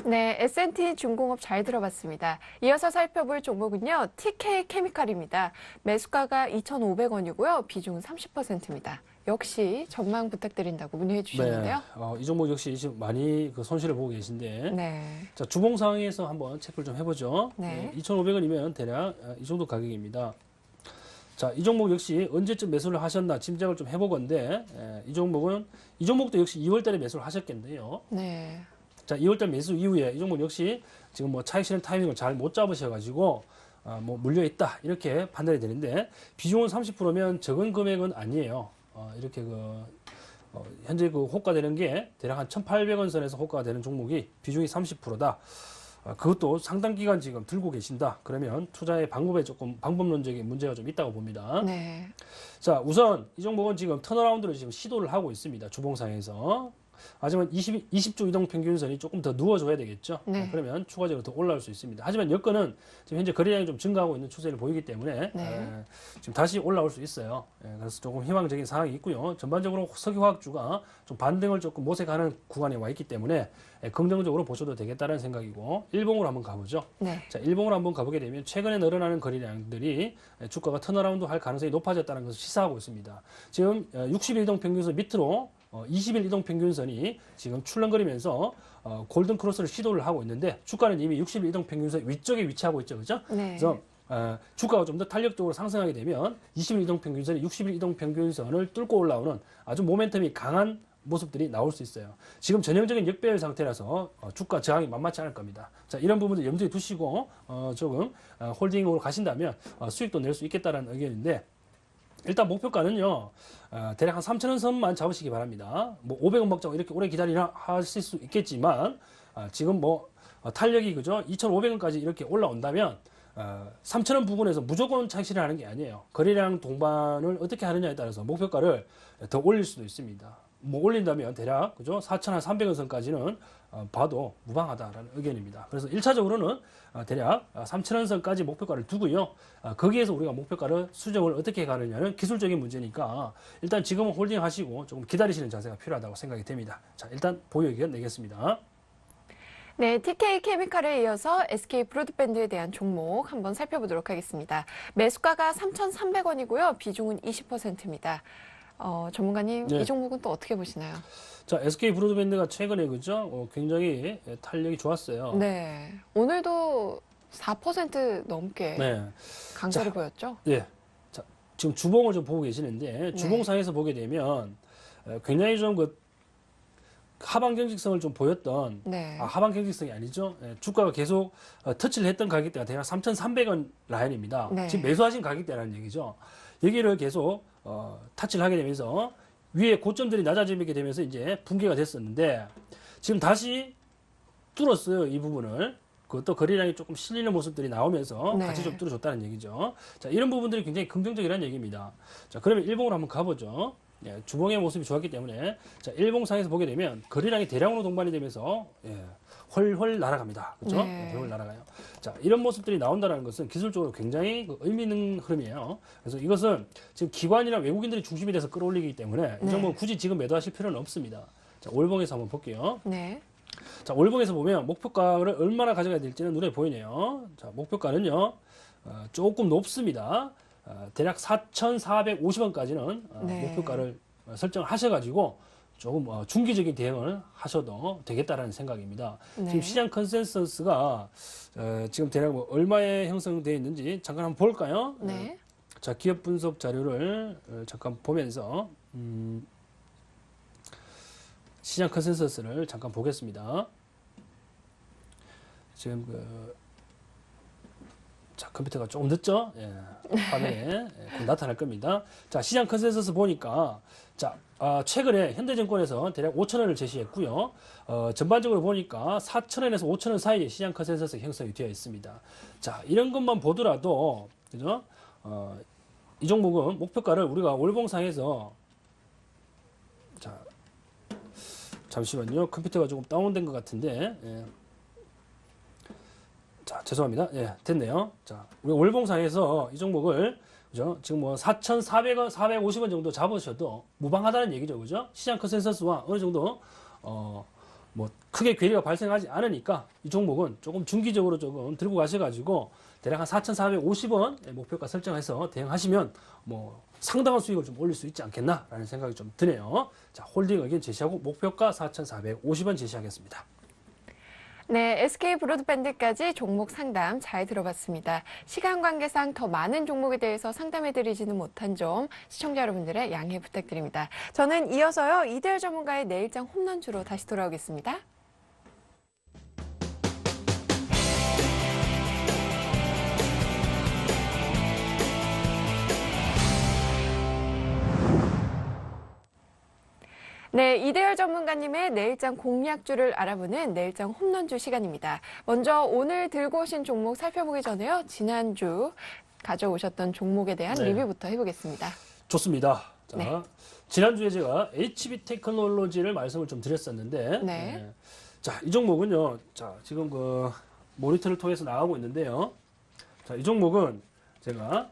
네, S&T 중공업 잘 들어봤습니다. 이어서 살펴볼 종목은요, TK 케미칼입니다. 매수가가 2,500원이고요. 비중은 30%입니다. 역시 전망 부탁드린다고 문의해 주셨는데요. 네, 이 종목 역시 지금 많이 손실을 보고 계신데, 네. 자, 주봉 상에서 한번 체크를 좀 해보죠. 네. 2,500원이면 대략 이 정도 가격입니다. 자, 이 종목 역시 언제쯤 매수를 하셨나 짐작을 좀 해보건데, 이 종목도 역시 2월달에 매수를 하셨겠네요. 네. 자, 2월달 매수 이후에 이 종목 역시 지금 뭐 차익 실현 타이밍을 잘 못 잡으셔가지고 뭐 물려 있다 이렇게 판단이 되는데 비중은 30%면 적은 금액은 아니에요. 이렇게 현재 호가되는 게 대략 한 1,800원 선에서 호가가 되는 종목이 비중이 30%다. 그것도 상당 기간 지금 들고 계신다. 그러면 투자의 방법에 조금 방법론적인 문제가 좀 있다고 봅니다. 네. 자, 우선 이 종목은 지금 턴어라운드를 지금 시도를 하고 있습니다. 주봉상에서. 하지만 20주 이동 평균선이 조금 더 누워줘야 되겠죠. 네. 그러면 추가적으로 더 올라올 수 있습니다. 하지만 여건은 지금 현재 거래량이 좀 증가하고 있는 추세를 보이기 때문에 네. 지금 다시 올라올 수 있어요. 그래서 조금 희망적인 상황이 있고요. 전반적으로 석유화학주가 좀 반등을 조금 모색하는 구간에 와 있기 때문에 긍정적으로 보셔도 되겠다는 생각이고 일봉으로 한번 가보죠. 네. 자, 일봉으로 한번 가보게 되면 최근에 늘어나는 거래량들이 주가가 턴어라운드 할 가능성이 높아졌다는 것을 시사하고 있습니다. 지금 60일 이동 평균선 밑으로 20일 이동 평균선이 지금 출렁거리면서 골든 크로스를 시도를 하고 있는데 주가는 이미 60일 이동 평균선 위쪽에 위치하고 있죠, 그죠? 네. 그래서 주가가 좀 더 탄력적으로 상승하게 되면 20일 이동 평균선이 60일 이동 평균선을 뚫고 올라오는 아주 모멘텀이 강한 모습들이 나올 수 있어요. 지금 전형적인 역배열 상태라서 주가 저항이 만만치 않을 겁니다. 자, 이런 부분들 염두에 두시고 조금 홀딩으로 가신다면 수익도 낼 수 있겠다는 의견인데 일단 목표가는요, 대략 한 3,000원 선만 잡으시기 바랍니다. 뭐 500원 먹자고 이렇게 오래 기다리나 하실 수 있겠지만, 지금 뭐 탄력이 그죠? 2,500원까지 이렇게 올라온다면 3,000원 부분에서 무조건 착실을 하는 게 아니에요. 거래량 동반을 어떻게 하느냐에 따라서 목표가를 더 올릴 수도 있습니다. 뭐 올린다면 대략 그죠? 4,300원 선까지는 봐도 무방하다라는 의견입니다. 그래서 1차적으로는 대략 3,000원 선까지 목표가를 두고요. 거기에서 우리가 목표가를 수정을 어떻게 가느냐는 기술적인 문제니까 일단 지금은 홀딩 하시고 조금 기다리시는 자세가 필요하다고 생각이 됩니다. 자, 일단 보유 의견 내겠습니다. 네, TK 케미칼에 이어서 SK 브로드밴드에 대한 종목 한번 살펴보도록 하겠습니다. 매수가가 3,300원이고요. 비중은 20%입니다. 전문가님, 네. 이 종목은 또 어떻게 보시나요? 자, SK 브로드밴드가 최근에 그죠? 굉장히 탄력이 좋았어요. 네, 오늘도 4% 넘게 네. 강세를 자, 보였죠? 예. 자, 지금 주봉을 좀 보고 계시는데 주봉상에서 보게 되면 굉장히 좀 그 하방 경직성을 좀 보였던 네. 하방 경직성이 아니죠. 주가가 계속 터치를 했던 가격대가 대략 3,300원 라인입니다. 네. 지금 매수하신 가격대라는 얘기죠. 여기를 계속 터치를 하게 되면서 위에 고점들이 낮아지게 되면서 이제 붕괴가 됐었는데 지금 다시 뚫었어요. 이 부분을. 그것도 거래량이 조금 실리는 모습들이 나오면서 네. 같이 좀 뚫어줬다는 얘기죠. 자, 이런 부분들이 굉장히 긍정적이라는 얘기입니다. 자, 그러면 일봉으로 한번 가보죠. 예, 주봉의 모습이 좋았기 때문에 자, 일봉상에서 보게 되면 거래량이 대량으로 동반이 되면서 훨훨 날아갑니다. 그렇죠? 네. 훨훨 날아가요. 자, 이런 모습들이 나온다는 것은 기술적으로 굉장히 의미 있는 흐름이에요. 그래서 이것은 지금 기관이나 외국인들이 중심이 돼서 끌어올리기 때문에 이 네. 정도는 굳이 지금 매도하실 필요는 없습니다. 자, 월봉에서 한번 볼게요. 네. 자, 월봉에서 보면 목표가를 얼마나 가져가야 될지는 눈에 보이네요. 자, 목표가는요, 조금 높습니다. 대략 4,450원까지는 네. 목표가를 설정을 하셔가지고 조금 중기적인 대응을 하셔도 되겠다라는 생각입니다. 네. 지금 시장 컨센서스가 지금 대략 뭐 얼마에 형성되어 있는지 잠깐 한번 볼까요? 네. 자, 기업 분석 자료를 잠깐 보면서 시장 컨센서스를 잠깐 보겠습니다. 지금 자, 컴퓨터가 조금 늦죠? 예, 화면에 곧 나타날 겁니다. 자, 시장 컨센서스 보니까 자, 최근에 현대증권에서 대략 5,000원을 제시했고요. 전반적으로 보니까 4,000원에서 5,000원 사이에 시장 컨센서스 형성이 되어 있습니다. 자, 이런 것만 보더라도 그죠? 이 종목은 목표가를 우리가 월봉상에서 자, 잠시만요. 컴퓨터가 조금 다운된 것 같은데. 예. 자, 죄송합니다. 예, 됐네요. 자, 우리 월봉상에서 이 종목을 그죠? 지금 뭐 4,400원, 450원 정도 잡으셔도 무방하다는 얘기죠. 그죠? 시장 컨센서스와 어느 정도 뭐 크게 괴리가 발생하지 않으니까 이 종목은 조금 중기적으로 조금 들고 가셔가지고 대략 한 4,450원 목표가 설정해서 대응하시면 뭐 상당한 수익을 좀 올릴 수 있지 않겠나라는 생각이 좀 드네요. 자, 홀딩 의견 제시하고 목표가 4,450원 제시하겠습니다. 네, SK 브로드밴드까지 종목 상담 잘 들어봤습니다. 시간 관계상 더 많은 종목에 대해서 상담해드리지는 못한 점 시청자 여러분들의 양해 부탁드립니다. 저는 이어서요, 이대열 전문가의 내일장 홈런주로 다시 돌아오겠습니다. 네, 이대열 전문가님의 내일장 공략주를 알아보는 내일장 홈런주 시간입니다. 먼저 오늘 들고 오신 종목 살펴보기 전에요. 지난주 가져오셨던 종목에 대한 네. 리뷰부터 해보겠습니다. 좋습니다. 자, 네. 지난주에 제가 HB 테크놀로지를 말씀을 좀 드렸었는데, 네. 자, 이 종목은요, 자, 지금 그 모니터를 통해서 나가고 있는데요. 자, 이 종목은 제가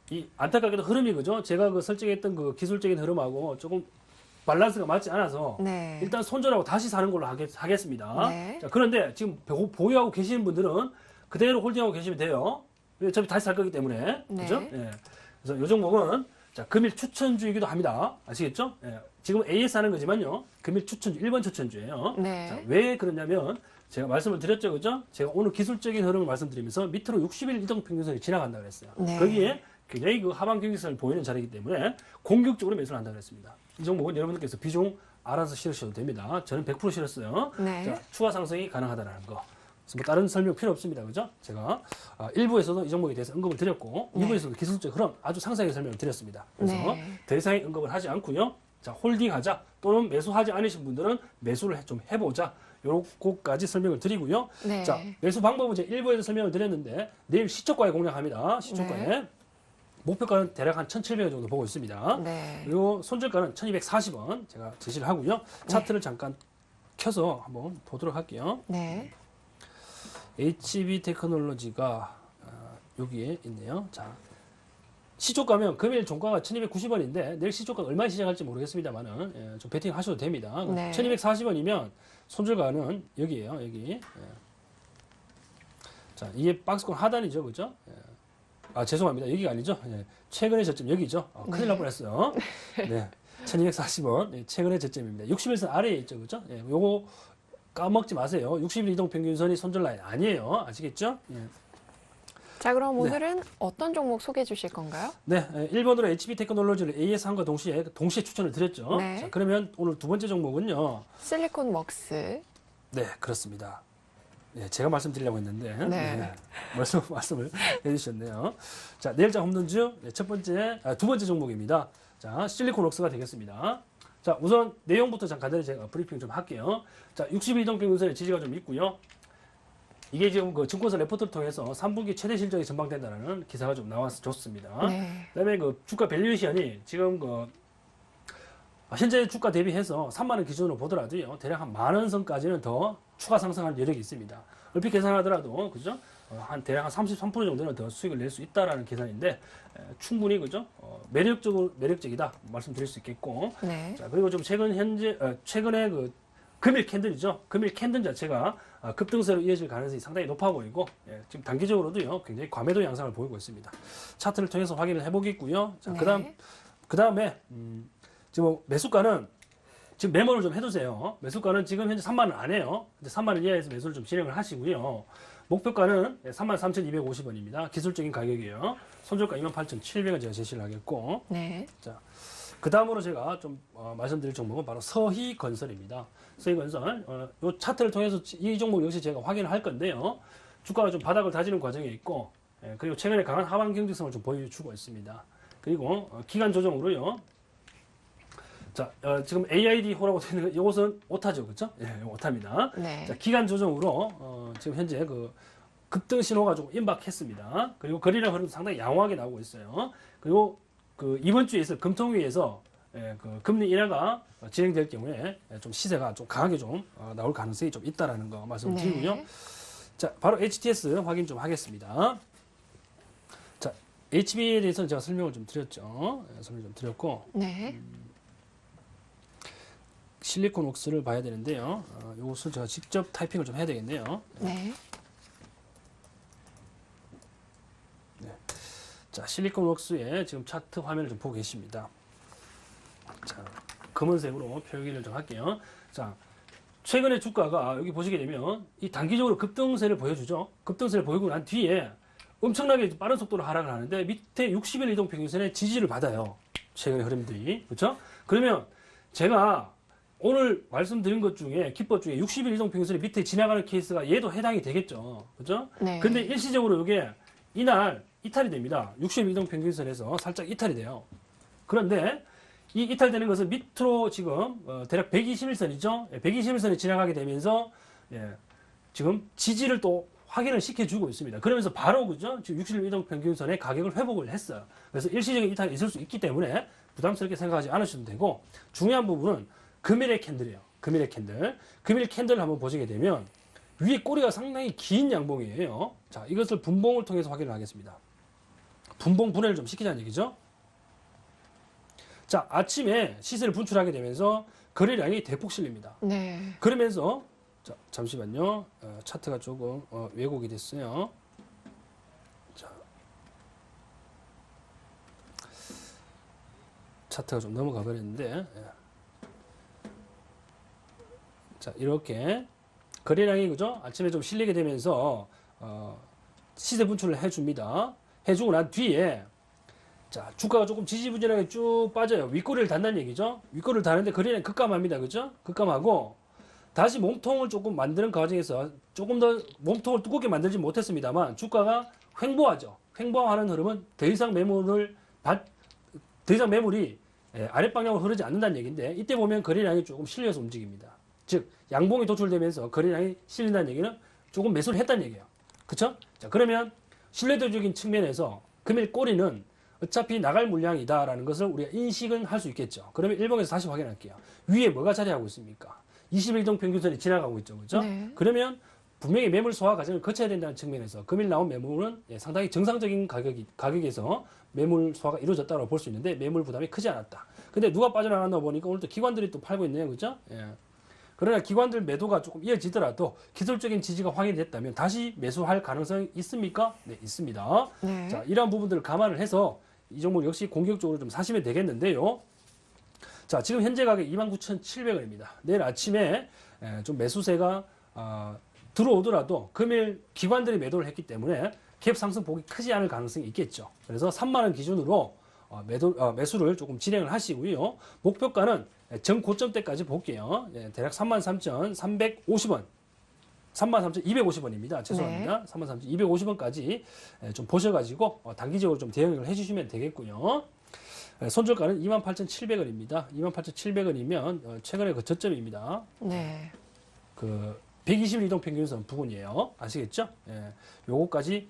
이 안타깝게도 흐름이 그죠? 제가 그 설정했던 그 기술적인 흐름하고 조금 밸런스가 맞지 않아서 네. 일단 손절하고 다시 사는 걸로 하겠습니다. 네. 자, 그런데 지금 보유하고 계시는 분들은 그대로 홀딩하고 계시면 돼요. 어차피 다시 살 거기 때문에. 네. 그죠? 예. 그래서 이 종목은 자, 금일 추천주이기도 합니다. 아시겠죠? 예. 지금 AS 하는 거지만요. 금일 추천주, 1번 추천주예요. 네. 자, 왜 그러냐면 제가 말씀을 드렸죠. 그죠? 제가 오늘 기술적인 흐름을 말씀드리면서 밑으로 60일 이동평균선이 지나간다고 그랬어요. 네. 거기에 굉장히 그 하방 경직선을 보이는 자리이기 때문에 공격적으로 매수를 한다고 그랬습니다. 이 종목은 여러분들께서 비중 알아서 실으셔도 됩니다. 저는 100% 실었어요. 네. 자, 추가 상승이 가능하다는 거. 그래서 뭐 다른 설명 필요 없습니다. 그죠? 제가 1부에서도 이 종목에 대해서 언급을 드렸고 네. 2부에서도 기술적 흐름 아주 상세하게 설명을 드렸습니다. 그래서 네. 더 이상의 언급을 하지 않고요. 자, 홀딩하자 또는 매수하지 않으신 분들은 매수를 좀 해보자. 요거까지 설명을 드리고요. 네. 자, 매수 방법은 이제 1부에서 설명을 드렸는데 내일 시초가에 공략합니다. 시초가에. 네. 목표가는 대략 한 1,700원 정도 보고 있습니다. 네. 그리고 손절가는 1,240원 제가 제시를 하고요. 차트를 잠깐 켜서 한번 보도록 할게요. 네. HB 테크놀로지가 여기에 있네요. 자, 시초가면 금일 종가가 1,290원인데 내일 시초가가 얼마에 시작할지 모르겠습니다만은 예, 좀 베팅 하셔도 됩니다. 네. 1,240원이면 손절가는 여기에요. 여기. 예. 자, 이게 박스권 하단이죠, 그죠? 예. 아, 죄송합니다. 여기가 아니죠. 예. 최근의 저점 여기죠. 큰일 날 뻔했어요. 네, 1,240원. 예, 최근의 저점입니다. 61선 아래에 있죠, 그죠? 예, 요거 까먹지 마세요. 60일 이동 평균선이 손절 라인 아니에요. 아시겠죠? 예. 자, 그럼 네. 오늘은 어떤 종목 소개해 주실 건가요? 네, 1번으로 HB 테크놀로지를 AS1과 동시에 추천을 드렸죠. 네. 자, 그러면 오늘 두 번째 종목은요. 실리콘 먹스. 네, 그렇습니다. 네, 제가 말씀드리려고 했는데 네. 말씀을 해주셨네요. 자, 내일장 홈런주 네, 두 번째 종목입니다. 자, 실리콘웍스가 되겠습니다. 자, 우선 내용부터 간단히 제가 브리핑 좀 할게요. 자, 60일 이동 평균선의 지지가 좀 있고요. 이게 지금 그 증권사 레포트를 통해서 3분기 최대 실적이 전망된다는 기사가 좀 나와서 좋습니다. 네. 그다음에 그 주가 밸류에이션이 지금 그 현재 주가 대비해서 3만 원 기준으로 보더라도요, 대략 한 10,000원 선까지는 더 추가 상승할 여력이 있습니다. 얼핏 계산하더라도 그죠? 대략 한 33% 정도는 더 수익을 낼 수 있다라는 계산인데 충분히 그죠? 매력적이다 말씀드릴 수 있겠고. 네. 자, 그리고 좀 최근에 그 금일 캔들이죠. 금일 캔들 자체가 급등세로 이어질 가능성이 상당히 높아 보이고, 예, 지금 단기적으로도요, 굉장히 과매도 양상을 보이고 있습니다. 차트를 통해서 확인을 해보겠고요. 자, 네. 그다음에 지금 매수가는 지금 메모를 좀 해두세요. 매수가는 지금 현재 3만 원 안 해요. 3만 원 이하에서 매수를 좀 진행을 하시고요. 목표가는 33,250원입니다. 기술적인 가격이에요. 손절가 28,700원 제가 제시를 하겠고. 네. 자, 그 다음으로 제가 좀 말씀드릴 종목은 바로 서희건설입니다. 서희건설, 요 차트를 통해서 이 종목 역시 제가 확인을 할 건데요. 주가가 좀 바닥을 다지는 과정에 있고, 예, 그리고 최근에 강한 하방 경직성을 좀 보여주고 있습니다. 그리고 기간 조정으로요. 자, 지금 AID호라고 되어 있는 이것은 오타죠, 그렇죠? 예, 오타입니다. 네. 자, 기간 조정으로 지금 현재 그 급등 신호가 좀 임박했습니다. 그리고 거래량 흐름도 상당히 양호하게 나오고 있어요. 그리고 그 이번 주에 있을 금통위에서 그 금리 인하가 진행될 경우에 좀 시세가 좀 강하게 좀 나올 가능성이 좀 있다라는 거 말씀드리고요. 네. 자, 바로 HTS 확인 좀 하겠습니다. 자, HB에 대해서는 제가 설명을 좀 드렸죠. 설명 좀 드렸고. 네. 실리콘웍스를 봐야 되는데요. 이것을 제가 직접 타이핑을 좀 해야 되겠네요. 네. 자, 실리콘웍스의 지금 차트 화면을 좀 보고 계십니다. 자, 검은색으로 표기를 좀 할게요. 자, 최근에 주가가 여기 보시게 되면 이 단기적으로 급등세를 보여주죠. 급등세를 보이고 난 뒤에 엄청나게 빠른 속도로 하락을 하는데 밑에 60일 이동 평균선에 지지를 받아요. 최근의 흐름들이. 그렇죠? 그러면 제가 오늘 말씀드린 것 중에 기법 중에 60일 이동 평균선이 밑에 지나가는 케이스가 얘도 해당이 되겠죠. 그죠? 네. 근데 일시적으로 이게 이날 이탈이 됩니다. 60일 이동 평균선에서 살짝 이탈이 돼요. 그런데 이 이탈되는 것은 밑으로 지금 대략 121선이죠. 121선이 지나가게 되면서 지금 지지를 또 확인을 시켜주고 있습니다. 그러면서 바로 그죠? 지금 60일 이동 평균선의 가격을 회복을 했어요. 그래서 일시적인 이탈이 있을 수 있기 때문에 부담스럽게 생각하지 않으셔도 되고, 중요한 부분은 금일의 캔들이에요. 금일의 캔들. 금일 캔들을 한번 보시게 되면 위에 꼬리가 상당히 긴 양봉이에요. 자, 이것을 분봉을 통해서 확인을 하겠습니다. 분봉 분해를 좀 시키자는 얘기죠. 자, 아침에 시세를 분출하게 되면서 거래량이 대폭 실립니다. 네. 그러면서 자, 잠시만요. 차트가 조금 왜곡이 됐어요. 자, 차트가 좀 넘어가 버렸는데, 자, 이렇게 거래량이 그죠? 아침에 좀 실리게 되면서 시세 분출을 해줍니다. 해주고 난 뒤에 자, 주가가 조금 지지부진하게 쭉 빠져요. 윗꼬리를 단다는 얘기죠. 윗꼬리를 다는데 거래량이 급감합니다. 그죠? 급감하고 다시 몸통을 조금 만드는 과정에서 조금 더 몸통을 두껍게 만들지 못했습니다만 주가가 횡보하죠. 횡보하는 흐름은 더 이상 매물이 아랫 방향으로 흐르지 않는다는 얘기인데 이때 보면 거래량이 조금 실려서 움직입니다. 즉 양봉이 도출되면서 거래량이 실린다는 얘기는 조금 매수를 했다는 얘기예요. 그렇죠? 자, 그러면 신뢰도적인 측면에서 금일 꼬리는 어차피 나갈 물량이다라는 것을 우리가 인식은 할 수 있겠죠. 그러면 일봉에서 다시 확인할게요. 위에 뭐가 자리하고 있습니까? 21동 평균선이 지나가고 있죠. 그렇죠? 네. 그러면 분명히 매물 소화 과정을 거쳐야 된다는 측면에서 금일 나온 매물은 상당히 정상적인 가격에서 매물 소화가 이루어졌다고 볼 수 있는데 매물 부담이 크지 않았다. 근데 누가 빠져나갔나 보니까 오늘 또 기관들이 또 팔고 있네요. 그죠? 예. 그러나 기관들 매도가 조금 이어지더라도 기술적인 지지가 확인이 됐다면 다시 매수할 가능성이 있습니까? 네, 있습니다. 네. 자, 이러한 부분들을 감안을 해서 이 종목 역시 공격적으로 좀 사시면 되겠는데요. 자, 지금 현재 가격 29,700원입니다. 내일 아침에 좀 매수세가 들어오더라도 금일 기관들이 매도를 했기 때문에 갭 상승 폭이 크지 않을 가능성이 있겠죠. 그래서 3만 원 기준으로 매수를 조금 진행을 하시고요. 목표가는 전고점대까지 볼게요. 대략 33,350원. 33,250원입니다. 죄송합니다. 33,250원까지 좀 보셔가지고 단기적으로 좀 대응을 해주시면 되겠고요. 손절가는 28,700원입니다. 28,700원이면 최근에 그 저점입니다. 네. 그 121이동 평균선 부근이에요. 아시겠죠? 요거까지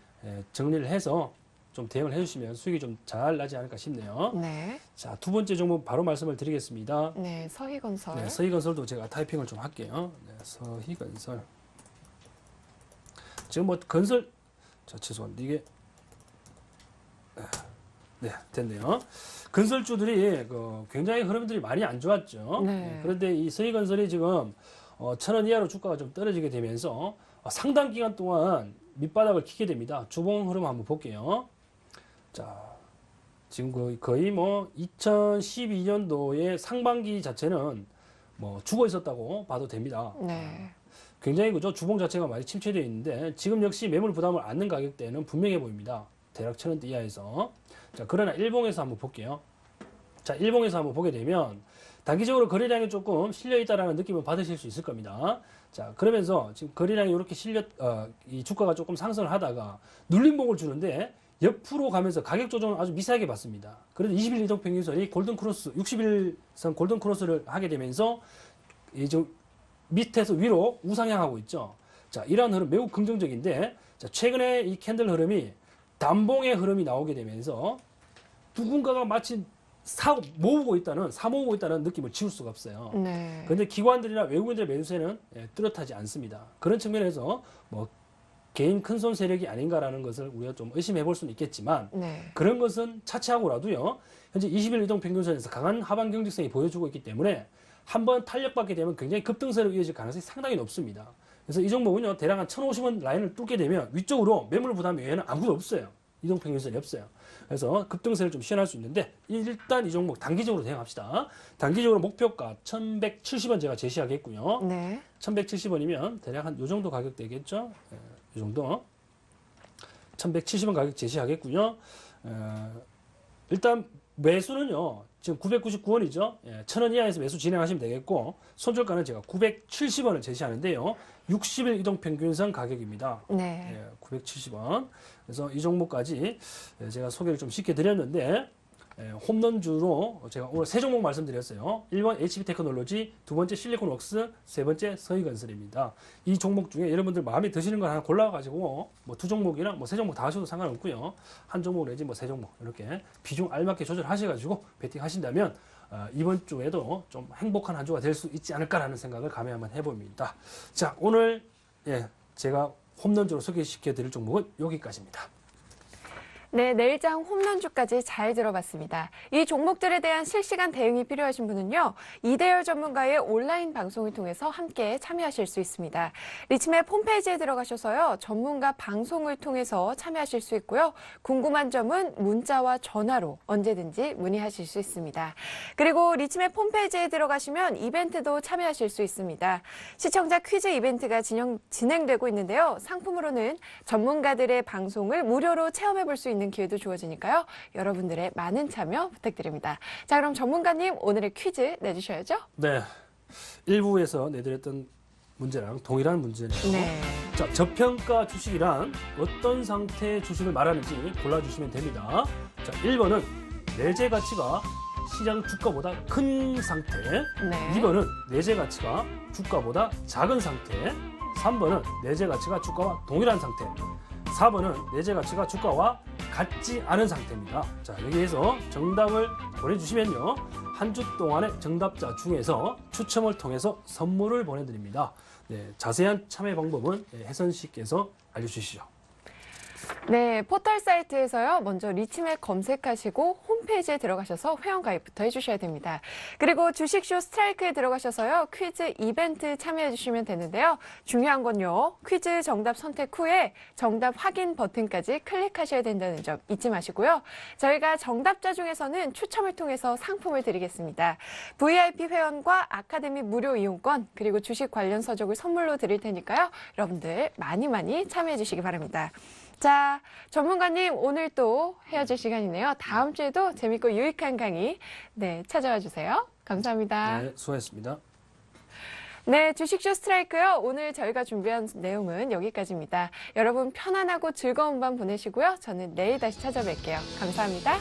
정리를 해서 좀 대응을 해주시면 수익이 좀 잘 나지 않을까 싶네요. 네. 자, 두 번째 종목 바로 말씀을 드리겠습니다. 네. 서희건설. 네, 서희건설도 제가 타이핑을 좀 할게요. 네, 서희건설. 지금 뭐 건설, 자, 죄송합니다. 이게 네, 됐네요. 건설주들이 굉장히 흐름들이 많이 안 좋았죠. 네. 그런데 이 서희건설이 지금 1,000원 이하로 주가가 좀 떨어지게 되면서 상당 기간 동안 밑바닥을 키게 됩니다. 주봉 흐름 한번 볼게요. 자, 지금 거의 뭐 2012년도의 상반기 자체는 뭐 죽어 있었다고 봐도 됩니다. 네. 굉장히 그죠? 주봉 자체가 많이 침체되어 있는데 지금 역시 매물 부담을 안는 가격대는 분명해 보입니다. 대략 1,000원대 이하에서. 자, 그러나 일봉에서 한번 볼게요. 자, 일봉에서 한번 보게 되면 단기적으로 거래량이 조금 실려 있다라는 느낌을 받으실 수 있을 겁니다. 자, 그러면서 지금 거래량이 이렇게 이 주가가 조금 상승을 하다가 눌림목을 주는데 옆으로 가면서 가격 조정을 아주 미세하게 받습니다. 그래도 21일 이동 평균선이 골든크로스, 60일선 골든크로스를 하게 되면서 이제 밑에서 위로 우상향하고 있죠. 자, 이러한 흐름 매우 긍정적인데, 자, 최근에 이 캔들 흐름이 단봉의 흐름이 나오게 되면서 누군가가 마치 사모으고 있다는 느낌을 지울 수가 없어요. 네. 그런데 기관들이나 외국인들의 매수세는 뚜렷하지 않습니다. 그런 측면에서 뭐 개인 큰손 세력이 아닌가라는 것을 우리가 좀 의심해 볼 수는 있겠지만 네. 그런 것은 차치하고라도요. 현재 21일 이동 평균선에서 강한 하방 경직성이 보여주고 있기 때문에 한번 탄력받게 되면 굉장히 급등세로 이어질 가능성이 상당히 높습니다. 그래서 이 종목은요. 대략 한 1,050원 라인을 뚫게 되면 위쪽으로 매물 부담 외에는 아무도 없어요. 이동 평균선이 없어요. 그래서 급등세를 좀 시연할 수 있는데 일단 이 종목 단기적으로 대응합시다. 단기적으로 목표가 1,170원 제가 제시하겠고요. 네. 1,170원이면 대략 한 요 정도 가격 되겠죠. 이 정도 1,170원 가격 제시하겠고요. 일단 매수는요. 지금 999원이죠. 1,000원 이하에서 매수 진행하시면 되겠고 손절가는 제가 970원을 제시하는데요. 60일 이동 평균선 가격입니다. 네. 970원. 그래서 이 종목까지 제가 소개를 좀 쉽게 드렸는데 홈런주로 제가 오늘 세 종목 말씀드렸어요. 1번 HB테크놀로지, 두 번째 실리콘웍스, 세 번째 서희건설입니다. 이 종목 중에 여러분들 마음에 드시는 걸 하나 골라가지고 뭐 두 종목이나 뭐 세 종목 다 하셔도 상관없고요. 한 종목 내지 뭐 세 종목 이렇게 비중 알맞게 조절하셔가지고 베팅 하신다면 이번 주에도 좀 행복한 한 주가 될 수 있지 않을까라는 생각을 감히 한번 해봅니다. 자, 오늘 제가 홈런주로 소개시켜드릴 종목은 여기까지입니다. 네, 내일장 홈런주까지 잘 들어봤습니다. 이 종목들에 대한 실시간 대응이 필요하신 분은요. 이대열 전문가의 온라인 방송을 통해서 함께 참여하실 수 있습니다. 리치맵 홈페이지에 들어가셔서요. 전문가 방송을 통해서 참여하실 수 있고요. 궁금한 점은 문자와 전화로 언제든지 문의하실 수 있습니다. 그리고 리치맵 홈페이지에 들어가시면 이벤트도 참여하실 수 있습니다. 시청자 퀴즈 이벤트가 진행되고 있는데요. 상품으로는 전문가들의 방송을 무료로 체험해볼 수 있는 기회도 주어지니까요. 여러분들의 많은 참여 부탁드립니다. 자, 그럼 전문가님 오늘의 퀴즈 내주셔야죠. 네, 1부에서 내드렸던 문제랑 동일한 문제네요. 네. 자, 저평가 주식이란 어떤 상태의 주식을 말하는지 골라주시면 됩니다. 자, 1번은 내재 가치가 시장 주가보다 큰 상태, 네. 2번은 내재 가치가 주가보다 작은 상태, 3번은 내재 가치가 주가와 동일한 상태, 4번은 내재 가치가 주가와 같지 않은 상태입니다. 자, 여기에서 정답을 보내주시면요, 한 주 동안의 정답자 중에서 추첨을 통해서 선물을 보내드립니다. 네, 자세한 참여 방법은 혜선 씨께서 알려주시죠. 네, 포털 사이트에서요, 먼저 리치맥 검색하시고 홈페이지에 들어가셔서 회원가입부터 해주셔야 됩니다. 그리고 주식쇼 스트라이크에 들어가셔서요, 퀴즈 이벤트 참여해주시면 되는데요. 중요한 건요, 퀴즈 정답 선택 후에 정답 확인 버튼까지 클릭하셔야 된다는 점 잊지 마시고요. 저희가 정답자 중에서는 추첨을 통해서 상품을 드리겠습니다. VIP 회원과 아카데미 무료 이용권, 그리고 주식 관련 서적을 선물로 드릴 테니까요. 여러분들 많이 참여해주시기 바랍니다. 자, 전문가님, 오늘 또 헤어질 시간이네요. 다음 주에도 재밌고 유익한 강의, 네, 찾아와 주세요. 감사합니다. 네, 수고하셨습니다. 네, 주식쇼 스트라이크요. 오늘 저희가 준비한 내용은 여기까지입니다. 여러분 편안하고 즐거운 밤 보내시고요. 저는 내일 다시 찾아뵐게요. 감사합니다.